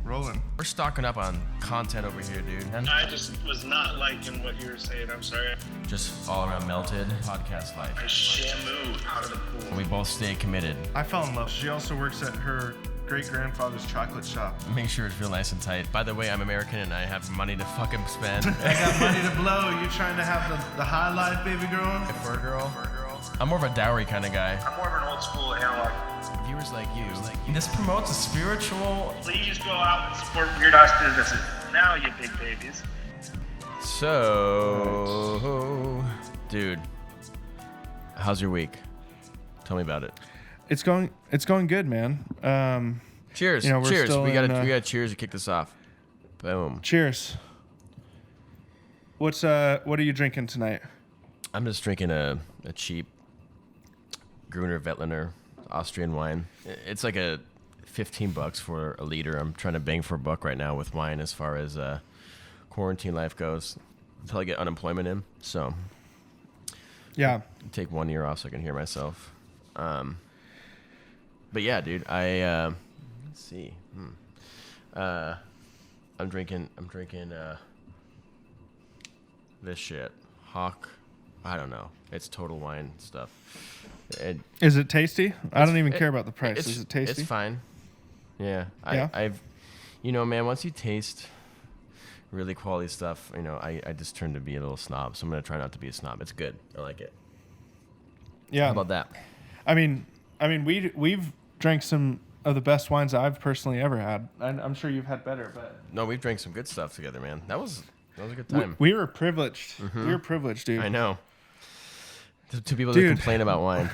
Rolling. We're stocking up on content over here, dude. And I just was not liking what you were saying. I'm sorry. just all around melted podcast life. I shamu out of the pool. And we both stay committed. I fell in love. She also works at her great-grandfather's chocolate shop. Make sure it feels nice and tight. By the way, I'm American and I have money to fucking spend. I got money to blow. You trying to have the high life, baby girl? For a girl. I'm more of a dowry kind of guy. I'm more of an old school analog. Viewers like you. This promotes a spiritual. Please go out and support Weird Ass businesses. Now, you big babies. So, dude, how's your week? Tell me about it. It's going good, man. Cheers. We're Cheers. still We got in, to cheers to kick this off. Boom. Cheers. What are you drinking tonight? I'm just drinking a cheap Gruner Veltliner Austrian wine. It's like a $15 for a liter. I'm trying to bang for a buck right now with wine as far as quarantine life goes until I get unemployment in. So Yeah. take 1 year off so I can hear myself. But yeah, dude, let's see. I'm drinking this shit. Hawk. I don't know. It's Total Wine stuff. Is it tasty? I don't even care about the price. Is it tasty? It's fine. Yeah. Yeah? I've, man, once you taste really quality stuff, I just turn to be a little snob. So I'm going to try not to be a snob. It's good. I like it. Yeah. How about that? I mean, we've drank some of the best wines I've personally ever had. I'm sure you've had better, but No, we've drank some good stuff together, man. That was a good time. we were privileged. We were privileged, dude. I know. To people Dude. that complain about wine.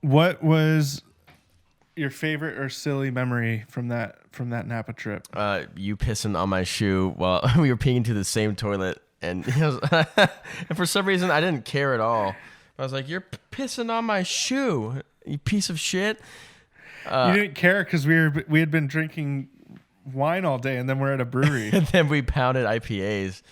What was your favorite or silly memory from that Napa trip? You pissing on my shoe while we were peeing into the same toilet, and and for some reason I didn't care at all. I was like, "You're pissing on my shoe, you piece of shit." You didn't care because we had been drinking wine all day, and then we're at a brewery, And then we pounded IPAs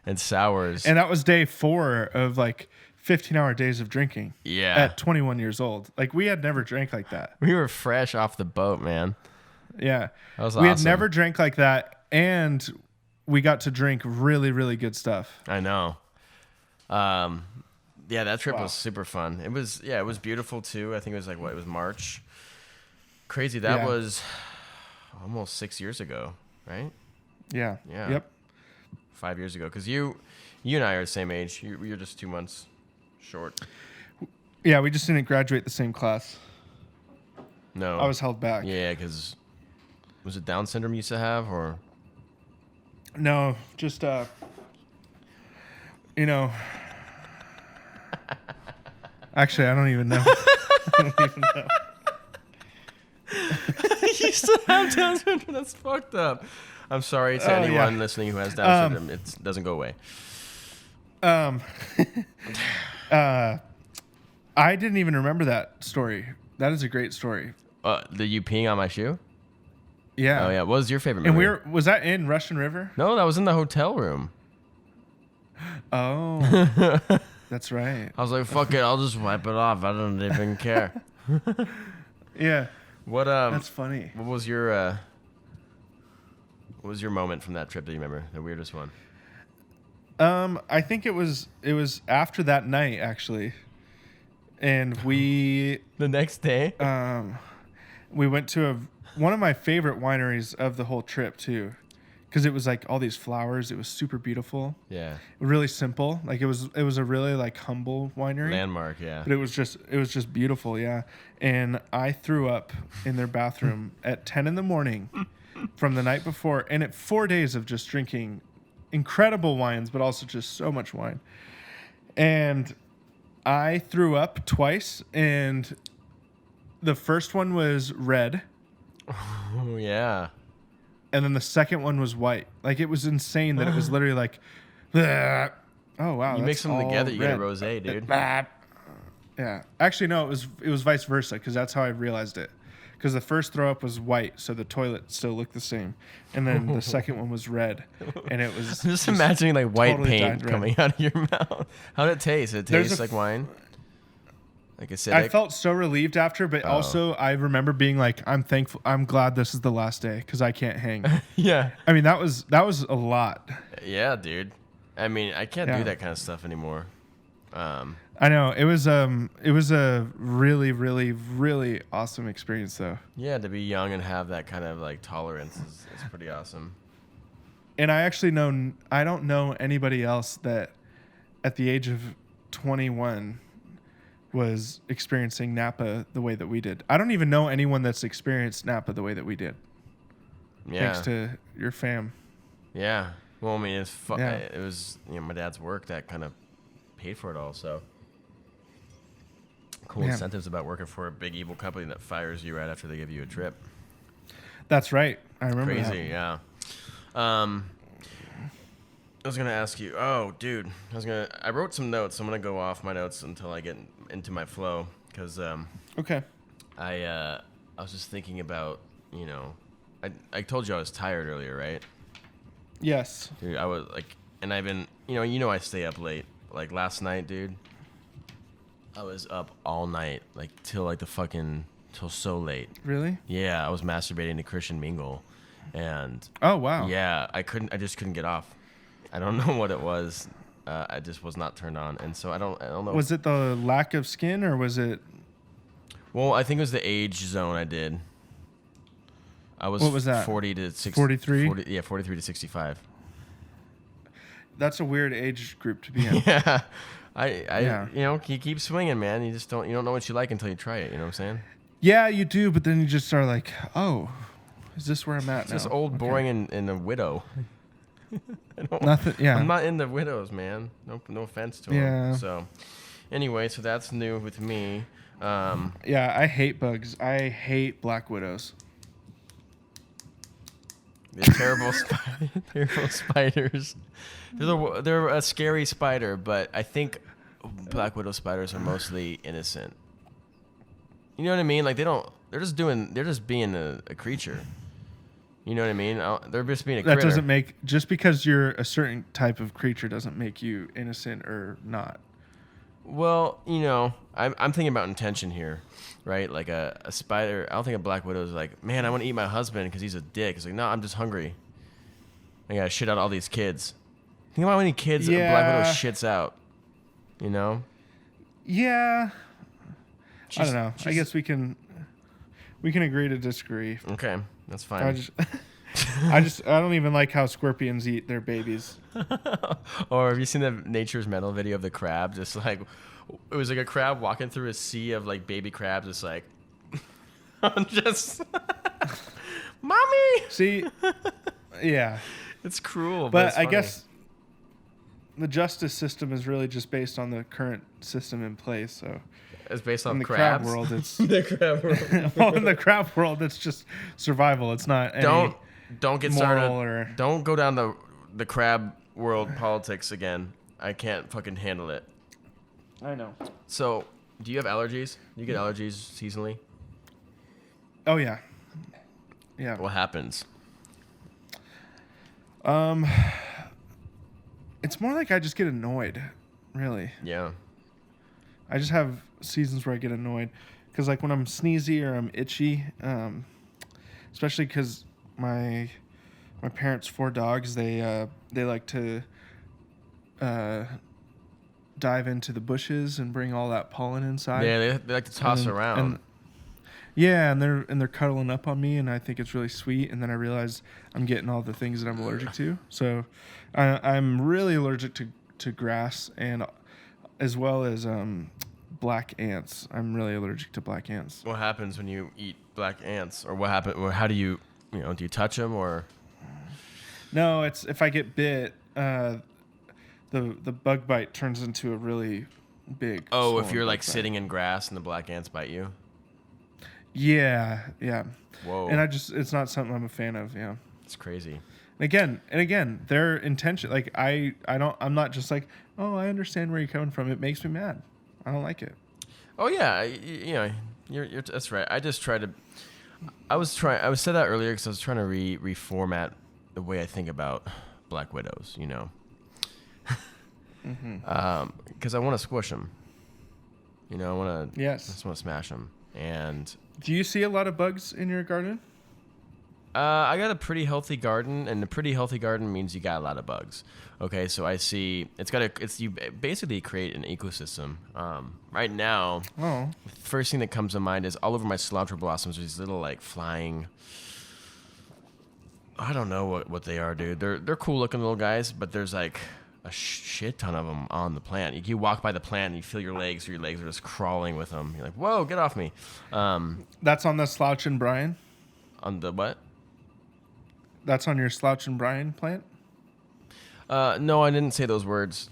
and sours. and that was day 4 of like 15-hour days of drinking. Yeah. At 21 years old, like we had never drank like that. We were fresh off the boat, man. Yeah, That was we had awesome. never drank like that, and we got to drink really, really good stuff. I know. Yeah, that trip Wow. was super fun. It was beautiful too. I think it was it was March. Crazy. That Yeah. was almost 6 years ago, right? Yeah. Yeah. Yep. 5 years ago. Because you and I are the same age. You're just 2 months short. Yeah, we just didn't graduate the same class. No. I was held back. Yeah, because was it Down syndrome you used to have, or? No, just Actually, I don't even know. I don't even know. You used to have Down syndrome. That's fucked up. I'm sorry to anyone listening who has Down syndrome. It doesn't go away. I didn't even remember that story. That is a great story. The you peeing on my shoe? Yeah. Oh yeah. What was your favorite And memory? was that in Russian River? No, that was in the hotel room. Oh, that's right. I was like, fuck it, I'll just wipe it off. I don't even care. Yeah. What That's funny. What was your moment from that trip that you remember? The weirdest one. I think it was after that night actually, and we The next day? we went to one of my favorite wineries of the whole trip too, because it was like all these flowers. It was super beautiful. Yeah. Really simple. Like it was a really like humble winery. Landmark, yeah. But it was just beautiful, yeah. And I threw up in their bathroom at 10 in the morning from the night before, and at 4 days of just drinking incredible wines, but also just so much wine. And I threw up twice, and the first one was red, Oh, yeah. and then the second one was white. Like it was insane that it was literally like, "Bleh." Oh wow! You mix that's them all together, you get a red. rosé, dude. Yeah. Actually, no. It was vice versa because that's how I realized it. Because the first throw up was white, so the toilet still looked the same, and then the second one was red, and it was I'm just imagining like white totally paint dyed red. coming out of your mouth. How did it taste? Did it There's taste a like wine? like acidic? I felt so relieved after, but also I remember being like, I'm thankful. I'm glad this is the last day because I can't hang. Yeah. I mean, that was a lot. Yeah, dude. I mean, I can't Yeah. do that kind of stuff anymore. I know it was a really, really, really awesome experience though. Yeah, to be young and have that kind of like tolerance is pretty awesome. And I actually I don't know anybody else that at the age of 21 was experiencing Napa the way that we did. I don't even know anyone that's experienced Napa the way that we did. Yeah. Thanks to your fam. Yeah. Well, I mean, Yeah. it was my dad's work that kind of paid for it all. So cool Man. incentives about working for a big evil company that fires you right after they give you a trip. That's right. I remember Crazy, that. yeah. I was gonna ask you. Oh, dude, I wrote some notes. I'm gonna go off my notes until I get into my flow because Okay. I was just thinking about I told you I was tired earlier, right? Yes. Dude, I was like, and I've been I stay up late. Like last night, dude, I was up all night, like till so late. Really? Yeah, I was masturbating to Christian Mingle, and Oh, wow. yeah, I just couldn't get off. I don't know what it was. I just was not turned on, and so I don't know. Was it the lack of skin or was it? Well, I think it was the age zone I did. I was What was that? 40 to 60. 43? Yeah, 43 to 65. That's a weird age group to be in. Yeah. I Yeah. You keep swinging, man. You don't know what you like until you try it. You know what I'm saying? Yeah, you do, but then you just are like, oh, is this where I'm at now? Just old, Okay. boring, and a widow. Nothing. Yeah. I'm not into widows, man. No offense to Yeah. them. So, anyway, so that's new with me. Yeah, I hate bugs. I hate black widows. They're terrible spiders. They're a scary spider, but I think black widow spiders are mostly innocent. You know what I mean? Like they're just being a creature. You know what I mean? They're just being a critter. That doesn't make, just because you're a certain type of creature doesn't make you innocent or not. Well, I'm thinking about intention here, right? Like a spider. I don't think a black widow is like, man, I want to eat my husband because he's a dick. It's like, no, I'm just hungry. I gotta shit out all these kids. Think about how many kids a black widow shits out. You know? Yeah. I don't know. I guess we can agree to disagree. Okay, that's fine. I don't even like how scorpions eat their babies. Or have you seen the Nature's Metal video of the crab? Just like, it was like a crab walking through a sea of like baby crabs. It's like, just, mommy. See, yeah. It's cruel, But it's I funny. guess the justice system is really just based on the current system in place. So it's based in on the crabs. crab world, it's The crab world. well, in the crab world, it's just survival. It's not any Don't get moral started. or Don't go down the crab world politics again. I can't fucking handle it. I know. So, do you have allergies? Do you get allergies seasonally? Oh yeah, yeah. What happens? It's more like I just get annoyed. Really, Yeah. I just have seasons where I get annoyed because like when I'm sneezy or I'm itchy, especially because my parents' 4 dogs, they like to dive into the bushes and bring all that pollen inside. Yeah, they like to toss around. And they're cuddling up on me, and I think it's really sweet. And then I realize I'm getting all the things that I'm allergic to. So I'm really allergic to grass, and as well as black ants. I'm really allergic to black ants. What happens when you eat black ants, or what happen? Or how do you do you touch them or? No, it's if I get bit, the bug bite turns into a really big. Oh, if swollen you're bug like bite. sitting in grass and the black ants bite you. Yeah. Whoa. And it's not something I'm a fan of. Yeah. It's crazy. And again, their intention, like I'm not just like, oh, I understand where you're coming from. It makes me mad. I don't like it. Oh yeah, you're that's right. I just tried to. I said that earlier because I was trying to reformat the way I think about black widows. Because I want to squish them. You know, I Yes. just want to smash them. And Do you see a lot of bugs in your garden? I got a pretty healthy garden, and a pretty healthy garden means you got a lot of bugs. Okay, so I see you basically create an ecosystem. Right now, first thing that comes to mind is all over my cilantro blossoms. These little like flying. I don't know what they are, dude. They're cool looking little guys, but there's like a shit ton of them on the plant. You walk by the plant and you feel your legs are just crawling with them. You're like, whoa, get off me. That's on the Slouch and Brian. On the what? That's on your Slouch and Brian plant? No, I didn't say those words,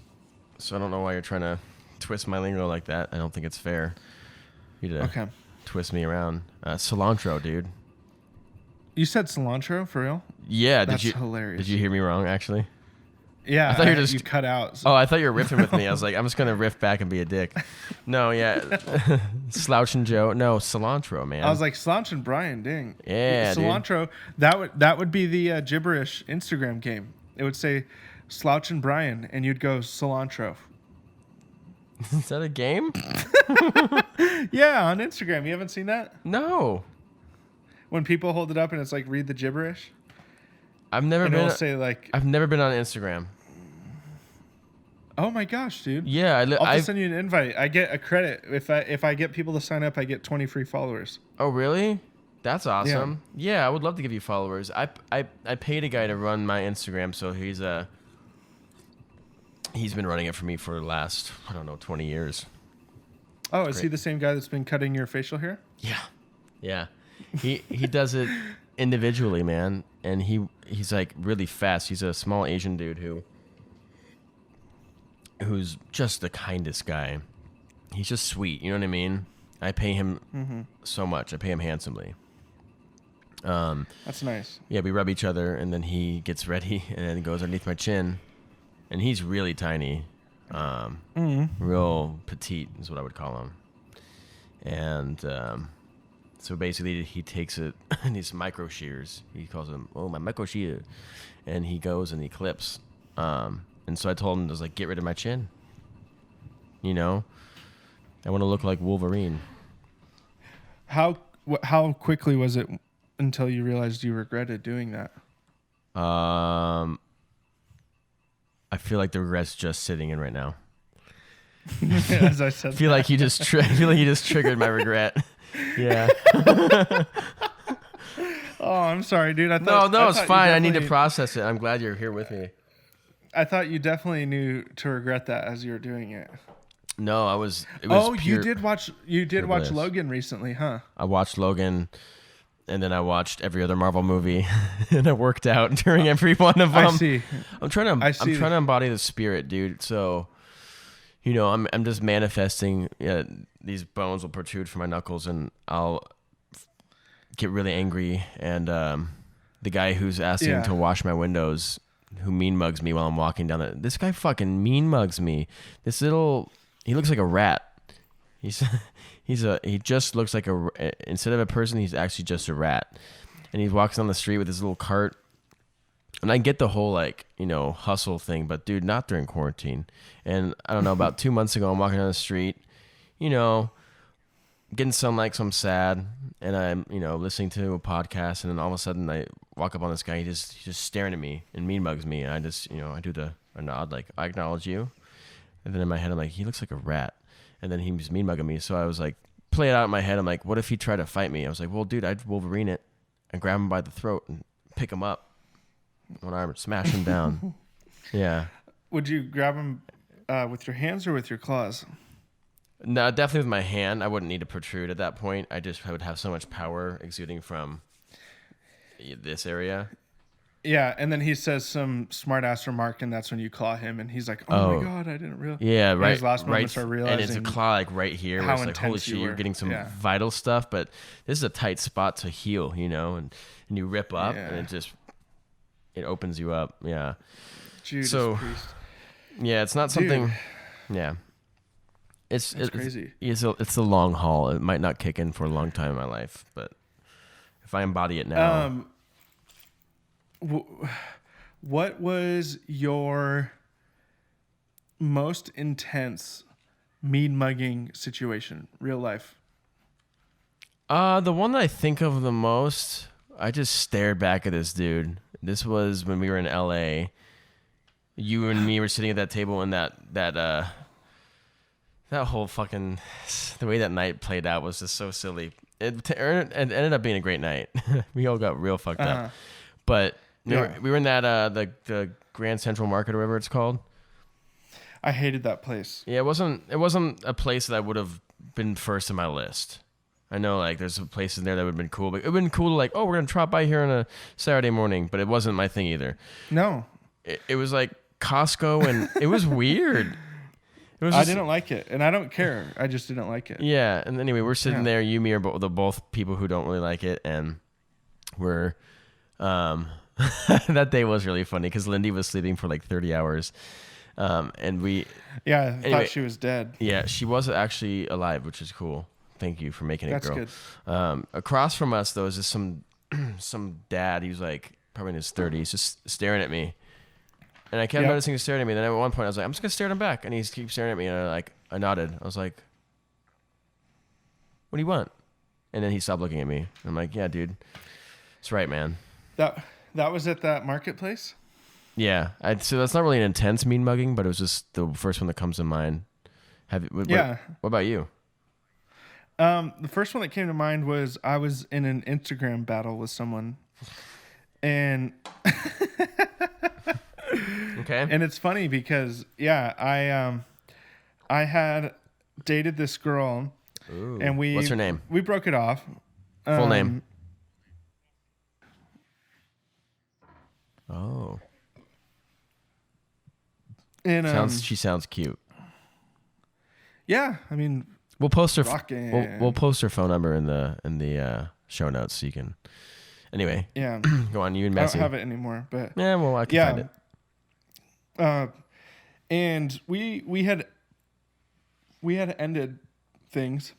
so I don't know why you're trying to twist my lingo like that. I don't think it's fair. You to twist me around. Cilantro, dude. You said cilantro for real? Yeah, that's hilarious. Did you hear me wrong? Actually. Yeah, I thought you cut out. Oh, I thought you were riffing with me. I was like, I'm just gonna riff back and be a dick. No, yeah, Slouch and Joe. No, cilantro, man. I was like Slouch and Brian. Dang. Yeah, cilantro. Dude. That would be the gibberish Instagram game. It would say Slouch and Brian, and you'd go cilantro. Is that a game? Yeah, on Instagram. You haven't seen that? No. When people hold it up and it's like read the gibberish. I've never been. I've never been on Instagram. Oh my gosh, dude! Yeah, I'll send you an invite. I get a credit if I get people to sign up. I get 20 free followers. Oh really? That's awesome. Yeah, I would love to give you followers. I paid a guy to run my Instagram, so he's been running it for me for the last 20 years. Oh, is he the same guy that's been cutting your facial hair? Yeah. He does it individually, man, and he's like really fast. He's a small Asian dude who's just the kindest guy. He's just sweet, you know what I mean? I pay him so much. I pay him handsomely. That's nice. Yeah, we rub each other, and then he gets ready, and then goes underneath my chin, and he's really tiny, real petite is what I would call him, and so basically he takes it and these micro shears. He calls them, my micro shear, and he goes and he clips. And so I told him, I was like, get rid of my chin. You know, I want to look like Wolverine. How quickly was it until you realized you regretted doing that? I feel like the regret's just sitting in right now. As I said, I feel like you just triggered my regret. Yeah. Oh, I'm sorry, dude. No, it's fine. I need to process it. I'm glad you're here with me. I thought you definitely knew to regret that as you were doing it. No, it was you did watch Logan recently, huh? I watched Logan, and then I watched every other Marvel movie, and I worked out during every one of them. I see. I'm trying to embody the spirit, dude. So, you know, I'm just manifesting. These bones will protrude from my knuckles, and I'll get really angry. And the guy who's asking to wash my windows, who mean mugs me while I'm walking down this guy fucking mean mugs me. He looks like a rat. He just looks like instead of a person, he's actually just a rat. And he walks down the street with his little cart. And I get the whole hustle thing, but dude, not during quarantine. And I don't know, about 2 months ago, I'm walking down the street, getting sunlight, so I'm sad, and I'm listening to a podcast, and then all of a sudden I walk up on this guy. He's just staring at me and mean mugs me, and I just I do a nod like, I acknowledge you, and then in my head I'm like, he looks like a rat, and then he was mean mugging me. So I was like, play it out in my head. I'm like, what if he tried to fight me? I was like, well, dude, I'd Wolverine it and grab him by the throat and pick him up, one arm, smash him down. Yeah. Would you grab him with your hands or with your claws? No, definitely with my hand. I wouldn't need to protrude at that point. I would have so much power exuding from this area. Yeah, and then he says some smart ass remark, and that's when you claw him, and he's like, "Oh my god, I didn't realize." Yeah, right. His last moments are realizing, and it's a claw like right here. Where it's like, holy shit, you're getting some vital stuff, but this is a tight spot to heal, and you rip up, and it opens you up. Yeah. Judas Priest. Yeah, it's not something. Dude. Yeah. It's crazy. It's a long haul. It might not kick in for a long time in my life, but if I embody it now. What was your most intense mean mugging situation, real life? The one that I think of the most, I just stared back at this dude. This was when we were in LA. You and me were sitting at that table, and that whole fucking, the way that night played out was just so silly. It ended up being a great night. We all got real fucked up. But we were in that the Grand Central Market or whatever it's called. I hated that place. Yeah, it wasn't a place that I would have been first in my list. I know, like, there's some places in there that would have been cool, but it would have been cool to, like, oh, we're going to drop by here on a Saturday morning, but it wasn't my thing either. No. It was like Costco, and it was weird. It was I didn't like it, and I don't care. I just didn't like it. Yeah, and anyway, we're sitting there. You, me, are both people who don't really like it, and we're... that day was really funny because Lindy was sleeping for like 30 hours. And we... Yeah, I thought she was dead. Yeah, she was actually alive, which is cool. Thank you for making it, girl. That's good. Across from us, though, is just some dad. He was like probably in his 30s, just staring at me. And I kept noticing him staring at me. Then at one point, I was like, I'm just going to stare at him back. And he keeps staring at me. And I nodded. I was like, what do you want? And then he stopped looking at me. I'm like, yeah, dude. That's right, man. That was at that marketplace? Yeah. So that's not really an intense mean mugging, but it was just the first one that comes to mind. What about you? The first one that came to mind was I was in an Instagram battle with someone. And... Okay. And it's funny because, I had dated this girl. Ooh. And what's her name? We broke it off. Full name. Oh. And she sounds cute. Yeah, I mean, we'll post her we'll post her phone number in the show notes so you can. Anyway. Yeah. Go on, you and Messi. I don't have it anymore, but yeah, well, I can find it. And we had ended things.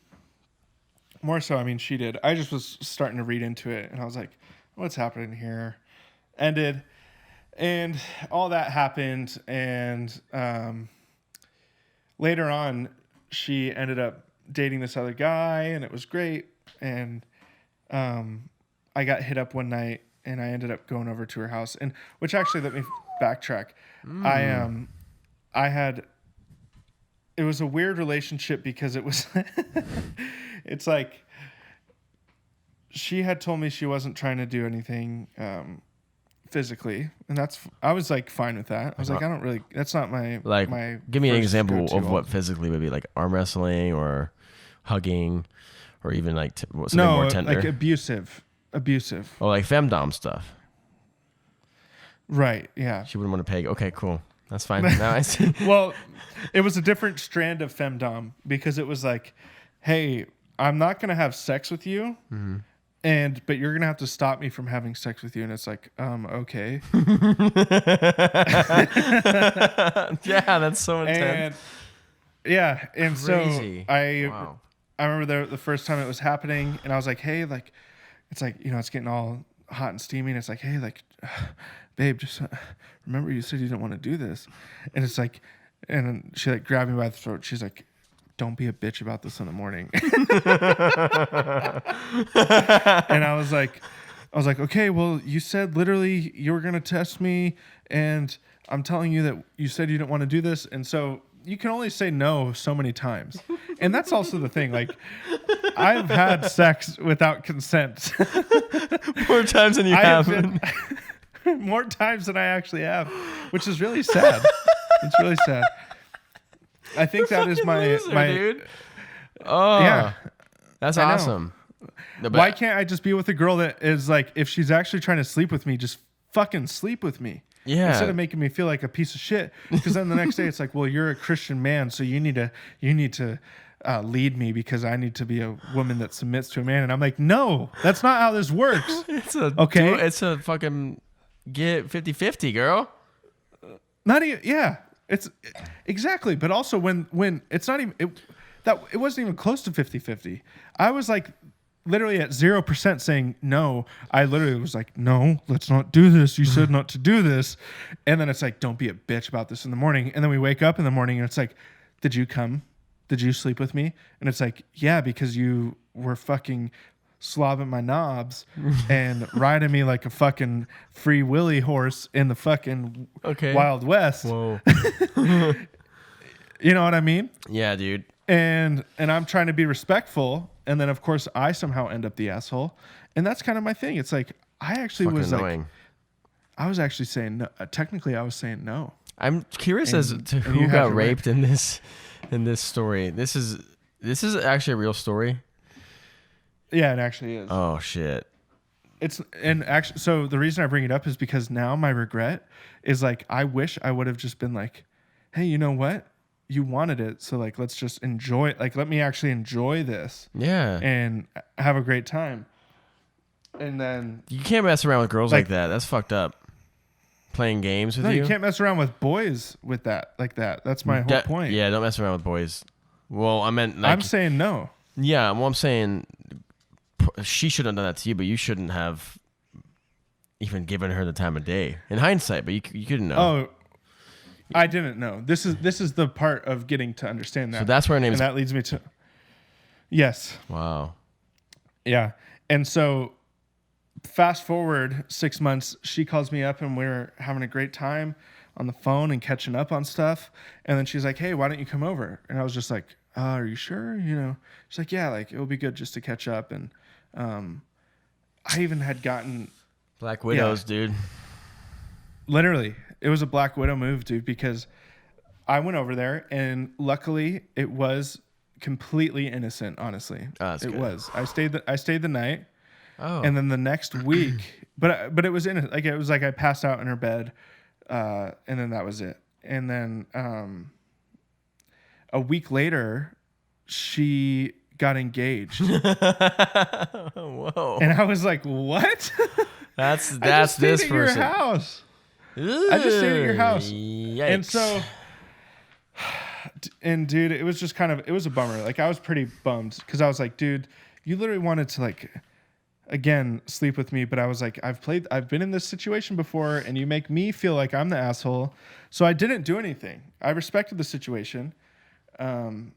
More so, I mean, she did. I just was starting to read into it, and I was like, "What's happening here?" Ended, and all that happened, and later on, she ended up dating this other guy, and it was great. And I got hit up one night, and I ended up going over to her house, and which actually let me backtrack. It was a weird relationship because it was it's like she had told me she wasn't trying to do anything physically, and I was like fine with that. I was like, I don't really, that's not my give me an example go-to of what physically would be, like arm wrestling or hugging or even like something more tender. Like abusive Oh, like femdom stuff. Right, yeah. She wouldn't want to pay. Okay, cool. That's fine. Now I see. Well, it was a different strand of femdom because it was like, hey, I'm not going to have sex with you, but you're going to have to stop me from having sex with you. And it's like, okay. Yeah, that's so intense. And crazy. So I remember the first time it was happening, and I was like, hey, like, it's like, it's getting all hot and steamy, and it's like, hey, like, babe, just remember you said you didn't want to do this. And it's like, and then she like grabbed me by the throat. She's like, don't be a bitch about this in the morning. And I was like, okay, well, you said literally you were going to test me, and I'm telling you that you said you didn't want to do this. And so you can only say no so many times. And that's also the thing. Like, I've had sex without consent. More times than you have. More times than I actually have, which is really sad. It's really sad. I think that is my dude. Oh, yeah, that's awesome. No, why can't I just be with a girl that is like, if she's actually trying to sleep with me, just fucking sleep with me? Yeah. Instead of making me feel like a piece of shit. Because then the next day it's like, well, you're a Christian man, so you need to lead me because I need to be a woman that submits to a man. And I'm like, no, that's not how this works. It's a fucking get 50-50, girl. Not even, yeah. It's exactly, but also when it's not even it wasn't even close to 50-50. I was like literally at 0% saying no. I literally was like, no, let's not do this. You said not to do this. And then it's like, don't be a bitch about this in the morning. And then we wake up in the morning and it's like, did you come did you sleep with me? And it's like, yeah, because you were fucking slobbing my knobs and riding me like a fucking free willy horse in the fucking Wild West. Whoa. You know what I mean? Yeah, dude. And I'm trying to be respectful, and then of course I somehow end up the asshole, and that's kind of my thing. It's like I actually Fucking was annoying. like, I was actually saying no. Technically, I was saying no. I'm curious as to and who you had got to raped in this story. This is actually a real story. Yeah, it actually is. Oh shit. And actually, so the reason I bring it up is because now my regret is like I wish I would have just been like, hey, you know what? You wanted it, so like let's just enjoy it. Like let me actually enjoy this. Yeah. And have a great time. And then You can't mess around with girls like that. That's fucked up. Playing games with no, you. you can't mess around with boys with that like that. That's my whole point. Yeah, don't mess around with boys. Well, I meant like, I'm saying no. Yeah, well, I'm saying she should have done that to you, but you shouldn't have even given her the time of day. In hindsight, but you couldn't know. Oh, I didn't know. This is the part of getting to understand that. So that's where her name and is. that leads me to. Yes. Wow. Yeah. And so fast forward 6 months, she calls me up and we're having a great time on the phone and catching up on stuff. And then she's like, hey, why don't you come over? And I was just like, are you sure? You know, she's like, yeah, like it will be good just to catch up. And I even had gotten Black Widows, dude. literally, it was a Black Widow move, dude, because I went over there and luckily it was completely innocent, honestly. Oh, that's it good. was. I stayed the night. Oh. And then the next week, but it was like it was like I passed out in her bed, and then that was it. And then a week later, she got engaged, Whoa. and I was like, "What?" That's I just stayed this at your person. house. I just stayed at your house, Yikes. and so, and dude, it was just it was a bummer. Like I was pretty bummed because I was like, dude, you literally wanted to like. Again, sleep with me, but I was like, I've been in this situation before, and you make me feel like I'm the asshole. So I didn't do anything. I respected the situation. And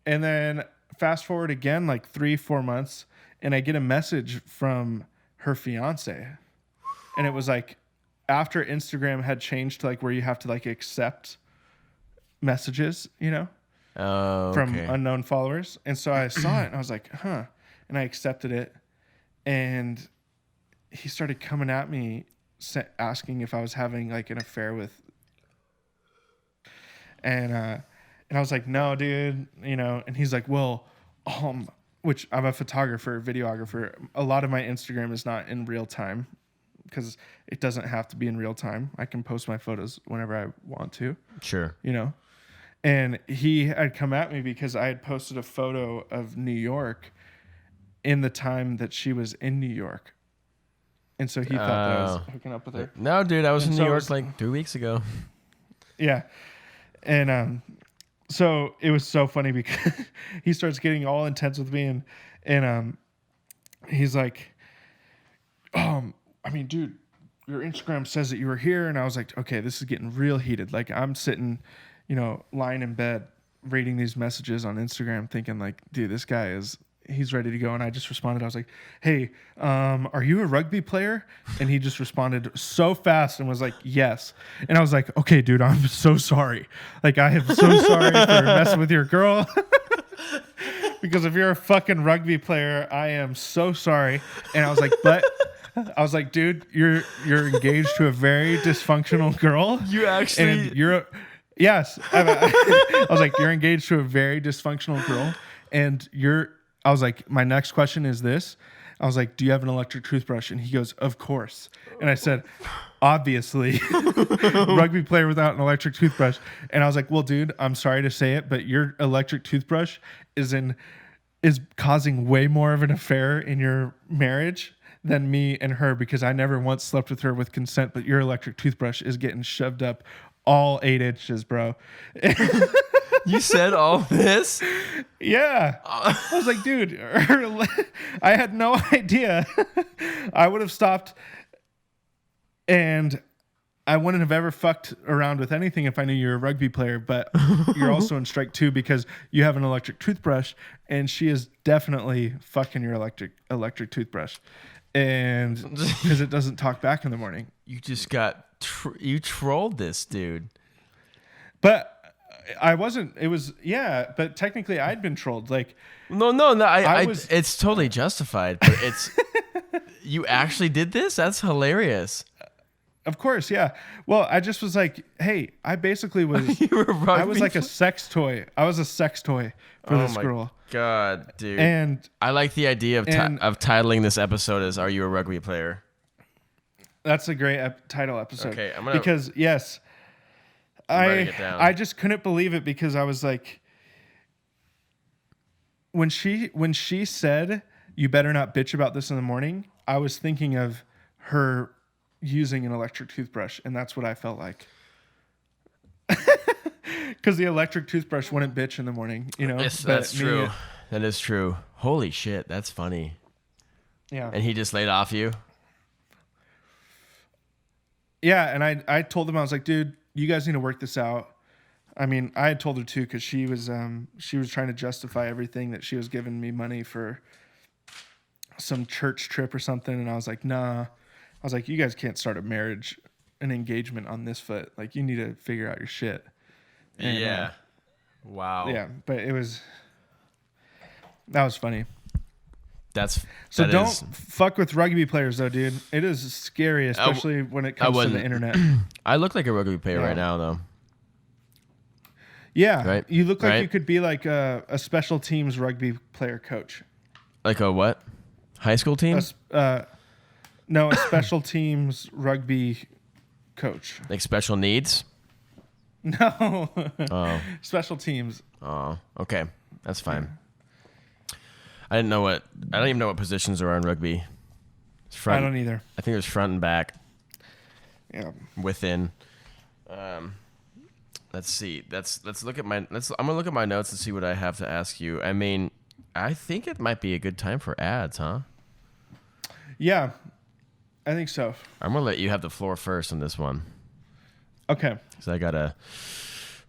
then fast forward again, like 3-4 months, and I get a message from her fiance. And it was like after Instagram had changed to like where you have to like accept messages, you know, from unknown followers. And so I saw it and I was like, huh. And I accepted it. And he started coming at me asking if I was having like an affair with, and I was like, no, dude, you know. And he's like, well, which I'm a photographer, videographer. A lot of my Instagram is not in real time because it doesn't have to be in real time. I can post my photos whenever I want to. Sure. You know. And he had come at me because I had posted a photo of New York in the time that she was in New York. And so he thought that I was hooking up with her. No, dude, I was in And New so York like 2 weeks ago. Yeah. And so it was so funny because he starts getting all intense with me and he's like, I mean, dude, your Instagram says that you were here. And I was like, okay, this is getting real heated. Like I'm sitting, you know, lying in bed reading these messages on Instagram thinking like, dude, this guy he's ready to go. And I just responded. I was like, hey, are you a rugby player? And he just responded so fast and was like, yes. And I was like, okay, dude, I'm so sorry. Like, I am so sorry for messing with your girl. Because if you're a fucking rugby player, I am so sorry. And I was like, dude, you're engaged to a very dysfunctional girl. You actually... And yes. I was like, you're engaged to a very dysfunctional girl. And I was like, my next question is this. I was like, do you have an electric toothbrush? And he goes, of course. And I said, obviously, rugby player without an electric toothbrush. And I was like, well, dude, I'm sorry to say it, but your electric toothbrush is causing way more of an affair in your marriage than me and her, because I never once slept with her with consent, but your electric toothbrush is getting shoved up all 8 inches, bro. You said all this? Yeah. I was like, dude, I had no idea. I would have stopped and I wouldn't have ever fucked around with anything if I knew you were a rugby player, but you're also in strike 2 because you have an electric toothbrush, and she is definitely fucking your electric toothbrush, and because it doesn't talk back in the morning. You just got you trolled this dude. But I wasn't. It was but technically I'd been trolled. Like No. I was. It's totally justified, but it's you actually did this. That's hilarious. Of course, yeah. Well, I just was like, hey, I basically was. You were I was like a sex toy. I was a sex toy for this girl. God, dude. And I like the idea of titling this episode as "Are You a Rugby Player?" That's a great title episode. Okay, I'm gonna because yes, writing it down. I just couldn't believe it because I was like, when she said, "You better not bitch about this in the morning," I was thinking of her using an electric toothbrush, and that's what I felt like. Because the electric toothbrush wouldn't bitch in the morning, you know. Yes, that's true. That is true. Holy shit, that's funny. Yeah. And he just laid off you? Yeah, and I told him, I was like, dude, you guys need to work this out. I mean, I had told her too, because she was trying to justify everything that she was giving me money for some church trip or something, and I was like, nah. I was like, you guys can't start a marriage, an engagement on this foot. Like, you need to figure out your shit. And, yeah. Wow. Yeah, but that was funny. So don't fuck with rugby players, though, dude. It is scary, especially when it comes to the internet. I look like a rugby player right now, though. Yeah, right? You look like you could be like a special teams rugby player coach. Like a what? High school team? No, a special teams rugby coach. Like special needs? No. Oh. Special teams. Oh, okay. That's fine. I don't even know what positions there are in rugby. I don't either. I think there's front and back. Yeah. Within. Let's see. Let's look at I'm gonna look at my notes and see what I have to ask you. I mean, I think it might be a good time for ads, huh? Yeah. I think so. I'm gonna let you have the floor first on this one. Okay. Because I gotta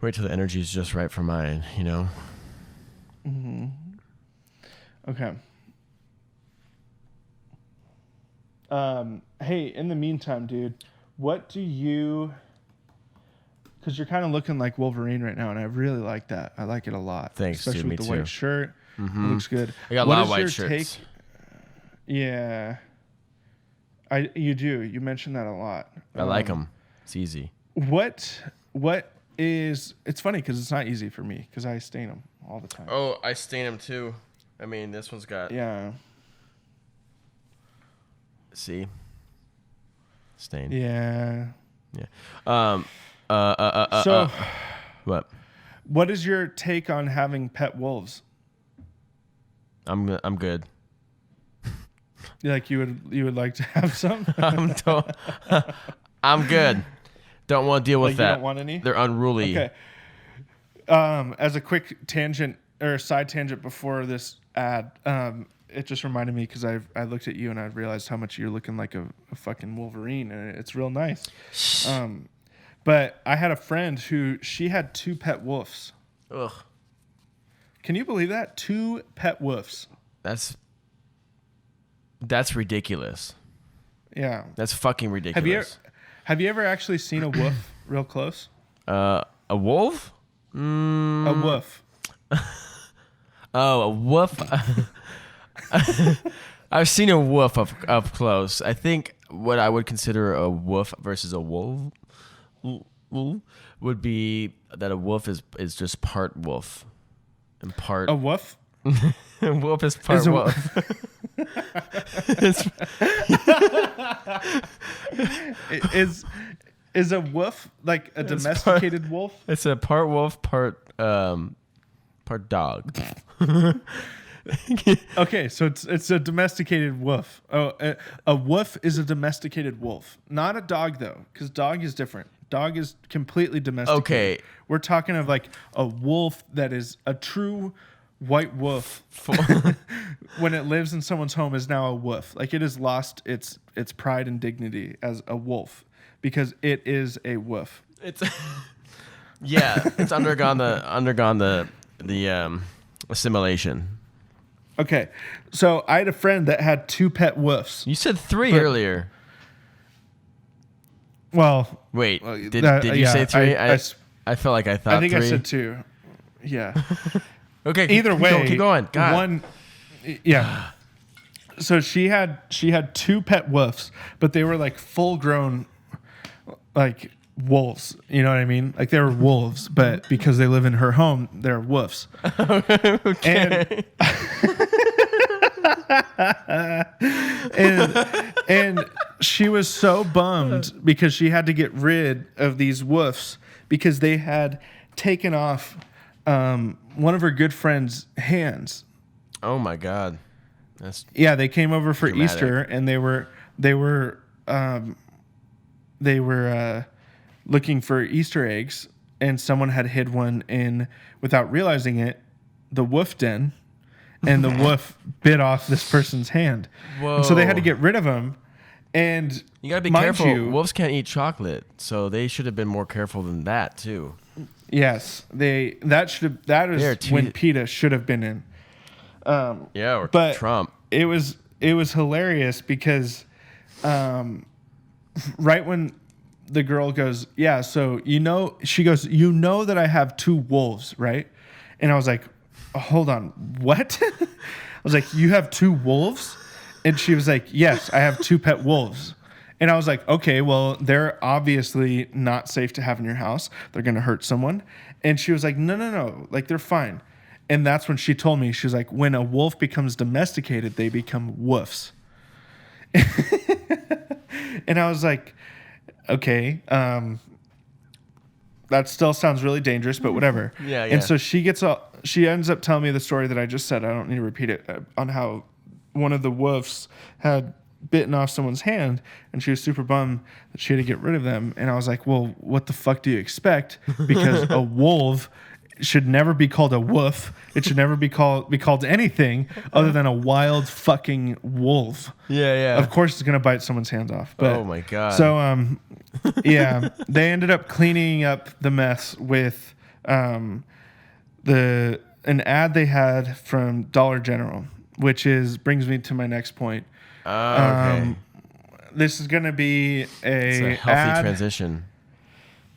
wait till the energy is just right for mine, you know? Mm-hmm. Okay. Hey, in the meantime, dude, what do you... Because you're kind of looking like Wolverine right now, and I really like that. I like it a lot. Thanks, especially dude, with me the too. white shirt. Mm-hmm. It looks good. I got a lot of white shirts. Yeah. You do. You mentioned that a lot. I like them. It's easy. What is... It's funny because it's not easy for me because I stain them all the time. Oh, I stain them too. I mean, this one's got... Yeah. See? Stain. Yeah. Yeah. So... What is your take on having pet wolves? I'm good. Like you would like to have some? I'm good. Don't want to deal with like that. You don't want any? They're unruly. Okay. As a quick tangent or side tangent before this ad, it just reminded me because I looked at you and I realized how much you're looking like a fucking Wolverine, and it's real nice. But I had a friend who she had 2 pet wolves. Ugh. Can you believe that? 2 pet wolves. That's ridiculous. Yeah. That's fucking ridiculous. Have you ever actually seen a wolf real close? A wolf? A wolf. Oh, a wolf. I've seen a wolf up close. I think what I would consider a wolf versus a wolf would be that a wolf is just part wolf and part... A wolf? A wolf is part wolf. Is a wolf like a domesticated wolf? It's a part wolf, part dog. Okay, so it's a domesticated wolf. Oh, a wolf is a domesticated wolf, not a dog though, because dog is different. Dog is completely domesticated. Okay, we're talking of like a wolf that is a true white wolf. When it lives in someone's home, is now a wolf. Like it has lost its pride and dignity as a wolf. because it is a woof. It's it's undergone the assimilation. Okay, so I had a friend that had 2 pet woofs. You said 3 earlier. Well, wait, did you say 3? I felt like I thought 3. I think I said 2. Yeah. Okay. Either way, keep going. God. One. Yeah. So she had 2 pet woofs, but they were like full grown, like wolves. You know what I mean? Like they were wolves, but because they live in her home, they're woofs. Okay. And she was so bummed because she had to get rid of these woofs because they had taken off one of her good friend's hands. Oh my God. They came over for dramatic. Easter and they were looking for Easter eggs, and someone had hid one in, without realizing it, the wolf den, and the wolf bit off this person's hand. Whoa. And so they had to get rid of him. And you gotta be careful. Wolves can't eat chocolate, so they should have been more careful than that too. Yes, that is when PETA should have been in. But Trump. It was hilarious because, right when the girl goes, yeah, so she goes, that I have 2 wolves, right? And I was like, oh, hold on, what? I was like, you have 2 wolves? And she was like, yes, I have 2 pet wolves. And I was like, okay, well, they're obviously not safe to have in your house. They're going to hurt someone. And she was like, no, like they're fine. And that's when she told me, she was like, when a wolf becomes domesticated, they become woofs. And I was like, okay, that still sounds really dangerous, but whatever. Yeah. And so she ends up telling me the story that I just said. I don't need to repeat it, on how one of the woofs had bitten off someone's hand, and she was super bummed that she had to get rid of them. And I was like, well, what the fuck do you expect? Because a wolf should never be called a woof. It should never be called anything other than a wild fucking wolf. Yeah. Of course, it's gonna bite someone's hands off. But, oh my God. So they ended up cleaning up the mess with an ad they had from Dollar General, which brings me to my next point. Okay. This is gonna be It's a healthy transition.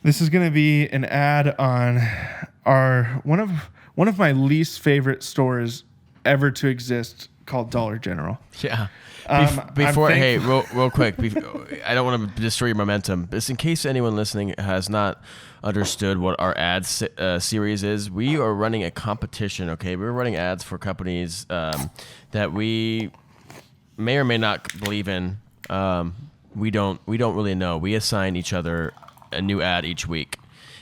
This is gonna be an ad on one of my least favorite stores ever to exist, called Dollar General. Yeah. Real quick, I don't want to destroy your momentum. Just in case anyone listening has not understood what our ad series is, we are running a competition. Okay, we're running ads for companies that we may or may not believe in. We don't really know. We assign each other a new ad each week,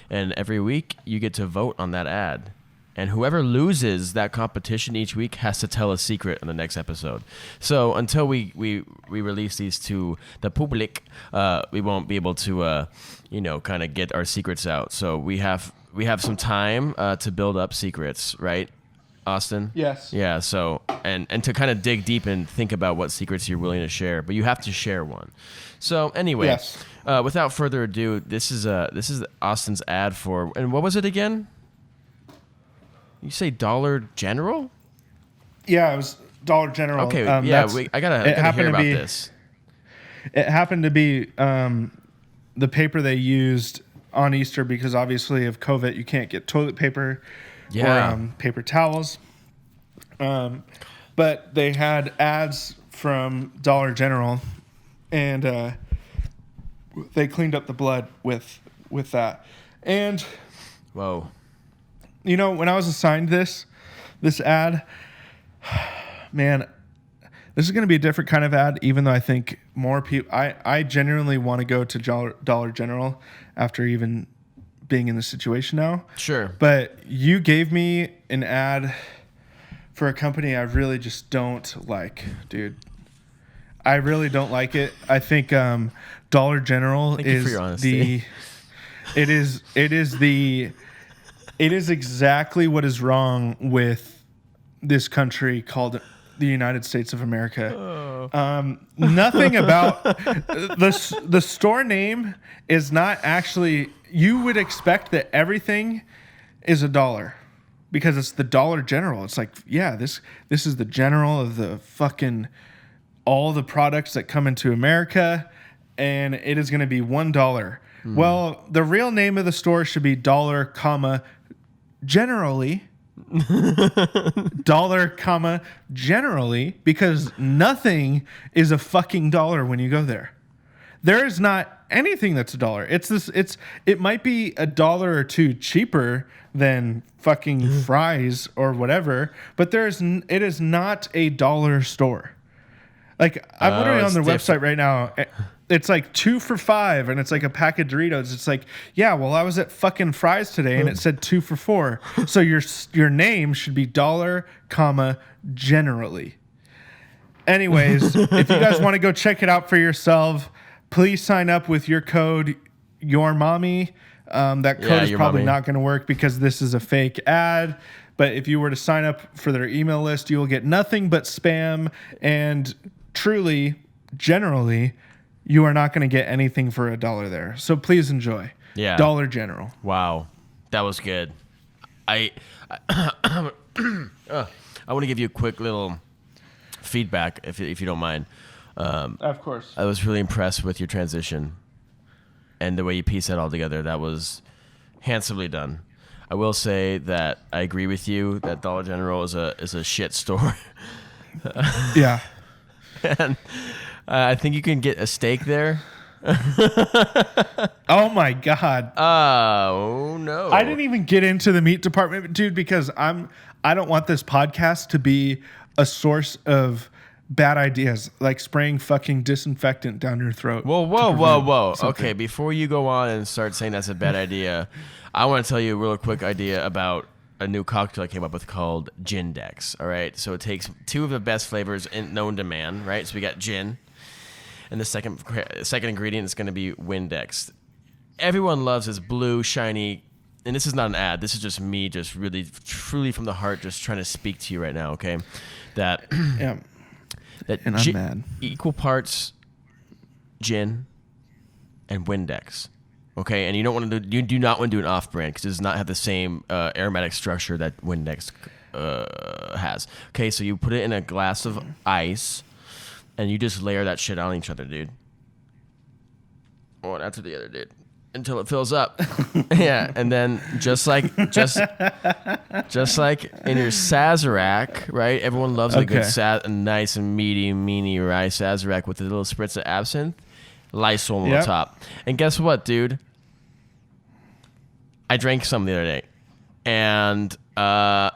and every week you get to vote on that ad. And whoever loses that competition each week has to tell a secret in the next episode. So until we release these to the public, we won't be able to, kind of get our secrets out. So we have some time to build up secrets, right, Austin? Yes. Yeah. So and to kind of dig deep and think about what secrets you're willing to share, but you have to share one. So anyway, yes. Without further ado, this is Austin's ad for, and what was it again? You say Dollar General? Yeah, it was Dollar General. Okay, I gotta hear about this. It happened to be the paper they used on Easter because obviously of COVID, you can't get toilet paper or paper towels. But they had ads from Dollar General, and they cleaned up the blood with that. And whoa. When I was assigned this ad, man, this is going to be a different kind of ad, even though I think more people, I genuinely want to go to Dollar General after even being in this situation now. Sure. But you gave me an ad for a company I really just don't like, dude. I really don't like it. I think Dollar General It is exactly what is wrong with this country called the United States of America. Nothing about the store name is not actually. You would expect that everything is $1 because it's the Dollar General. It's like, yeah, this is the general of the fucking all the products that come into America, and it is going to be $1. Well, the real name of the store should be dollar, comma, generally. Dollar, comma, generally, because nothing is a fucking dollar when you go there. There is not anything that's $1. It might be $1 or $2 cheaper than fucking fries or whatever, but it is not a dollar store. Like, I'm literally on their website right now. It's like 2 for $5, and it's like a pack of Doritos. It's like, yeah, well, I was at fucking Fry's today, and it said 2 for $4. So your name should be dollar, comma, generally. Anyways, if you guys want to go check it out for yourself, please sign up with your code, your mommy. That code is probably not going to work because this is a fake ad. But if you were to sign up for their email list, you will get nothing but spam. And truly, generally, you are not going to get anything for $1 there. So please enjoy. Yeah. Dollar General. Wow. That was good. I want to give you a quick little feedback, if you don't mind. Of course. I was really impressed with your transition and the way you pieced that all together. That was handsomely done. I will say that I agree with you that Dollar General is a shit store. Yeah. And I think you can get a steak there. Oh my God. Oh no. I didn't even get into the meat department, dude, because I don't want this podcast to be a source of bad ideas, like spraying fucking disinfectant down your throat. Whoa. Something. Okay, before you go on and start saying that's a bad idea, I want to tell you a real quick idea about a new cocktail I came up with called Gin Dex. All right, so it takes 2 of the best flavors known to man, right? So we got gin, and the second ingredient is going to be Windex. Everyone loves this blue, shiny, and this is not an ad. This is just me, just really, truly from the heart, just trying to speak to you right now. Okay, that Yeah. that And I'm mad. equal parts gin and Windex. Okay, and you do not want to do an off-brand because it does not have the same aromatic structure that Windex has. Okay, so you put it in a glass of ice, and you just layer that shit on each other, dude. One after the other, dude, until it fills up. Yeah, and then just like in your Sazerac, right? Everyone loves a good a nice and meaty rye Sazerac with a little spritz of absinthe. Lysol on the top. And guess what, dude? I drank some the other day. And I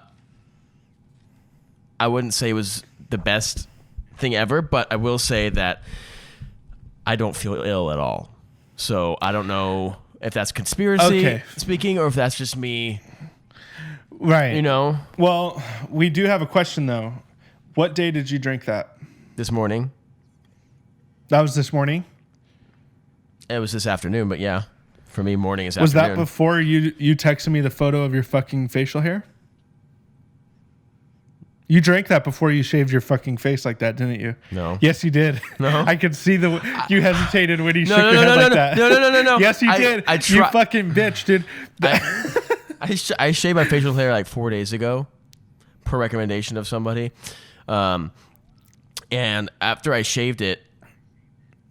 wouldn't say it was the best thing ever, but I will say that I don't feel ill at all. So I don't know if that's conspiracy speaking or if that's just me. Right. You know? Well, we do have a question, though. What day did you drink that? This morning. That was this morning? It was this afternoon, but yeah. For me, morning is Was afternoon. that before you texted me the photo of your fucking facial hair? You drank that before you shaved your fucking face like that, didn't you? No. Yes, you did. No. I could see you hesitated when you shook your head like that. No. Yes, you did. You fucking bitch, dude. I shaved my facial hair like 4 days ago, per recommendation of somebody. And after I shaved it,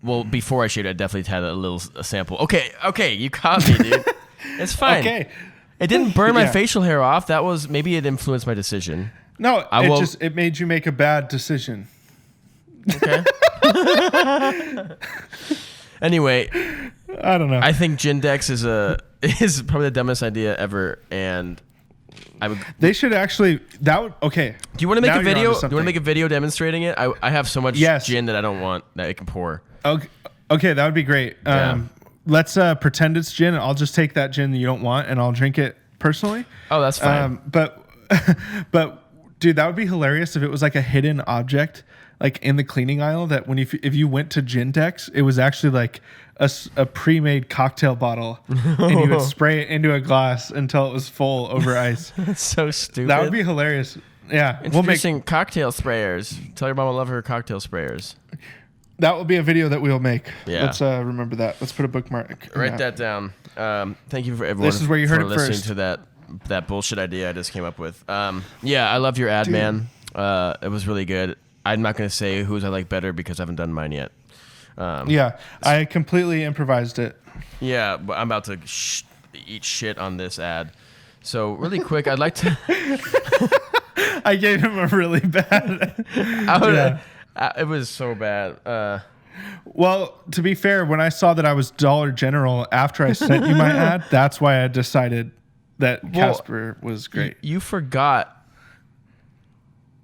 well, before I shaved it, I definitely had a sample. Okay, you caught me, dude. It's fine. Okay. It didn't burn my facial hair off. Maybe it influenced my decision. No, it made you make a bad decision. Okay. Anyway, I don't know. I think Gindex is probably the dumbest idea ever, and they should actually okay. Do you want to make a video? Do you want to make a video demonstrating it? I have so much gin that I don't want that it can pour. Okay, that would be great. Let's pretend it's gin, and I'll just take that gin that you don't want, and I'll drink it personally. Oh, that's fine. But dude, that would be hilarious if it was like a hidden object, like in the cleaning aisle. That if you went to Gindex, it was actually like a pre-made cocktail bottle, and you would spray it into a glass until it was full over ice. That's so stupid. That would be hilarious. Yeah, Introducing cocktail sprayers. Tell your mom I love her cocktail sprayers. that will be a video that we'll make. Yeah. Let's remember that. Let's put a bookmark. in Write that down. Thank you for everyone. This is where you heard for it listening first. to that bullshit idea I just came up with. Yeah, I love your ad, man. It was really good. I'm not gonna say whose I like better because I haven't done mine yet. Yeah, I completely improvised it. Yeah, but I'm about to eat shit on this ad. So really quick, I'd like to. I gave him a really bad. It was so bad. Well, to be fair, when I saw that I was Dollar General after I sent you my ad, that's why I decided that Casper was great. You forgot.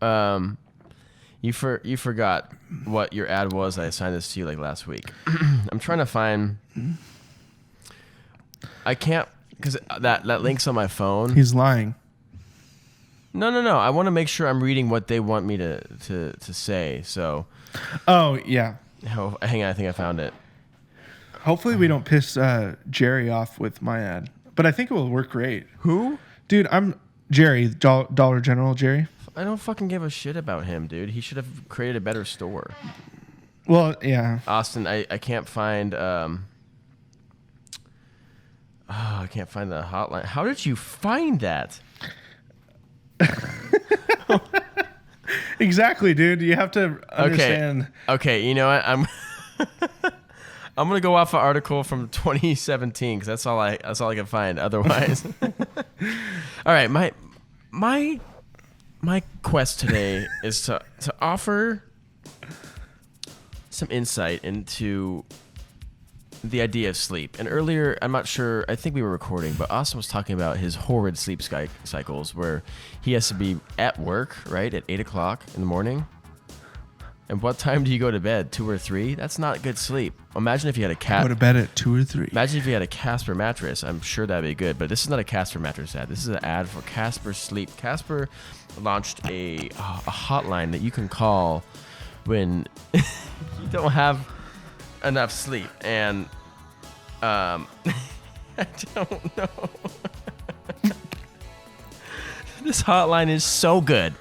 You forgot what your ad was. I assigned this to you like last week. I'm trying to find. I can't because that link's on my phone. He's lying. No. I want to make sure I'm reading what they want me to say. So. Oh yeah. Oh, hang on, I think I found it. Hopefully we don't piss Jerry off with my ad, but I think it will work great. Who? Dude, I'm Jerry, Dollar General Jerry. I don't fucking give a shit about him, dude. He should have created a better store. Well, yeah. Austin, I can't find. I can't find the hotline. How did you find that? Exactly, dude. You have to understand. Okay, you know what? I'm gonna go off an article from 2017 because that's all I can find. Otherwise, all right. My quest today is to offer some insight into the idea of sleep. And earlier, I'm not sure, I think we were recording, but Austin was talking about his horrid sleep cycles where he has to be at work, right, at 8 o'clock in the morning. And what time do you go to bed? 2 or 3? That's not good sleep. Imagine if you had Go to bed at 2 or 3. Imagine if you had a Casper mattress. I'm sure that'd be good. But this is not a Casper mattress ad. This is an ad for Casper Sleep. Casper launched a hotline that you can call when you don't have enough sleep. And I don't know. This hotline is so good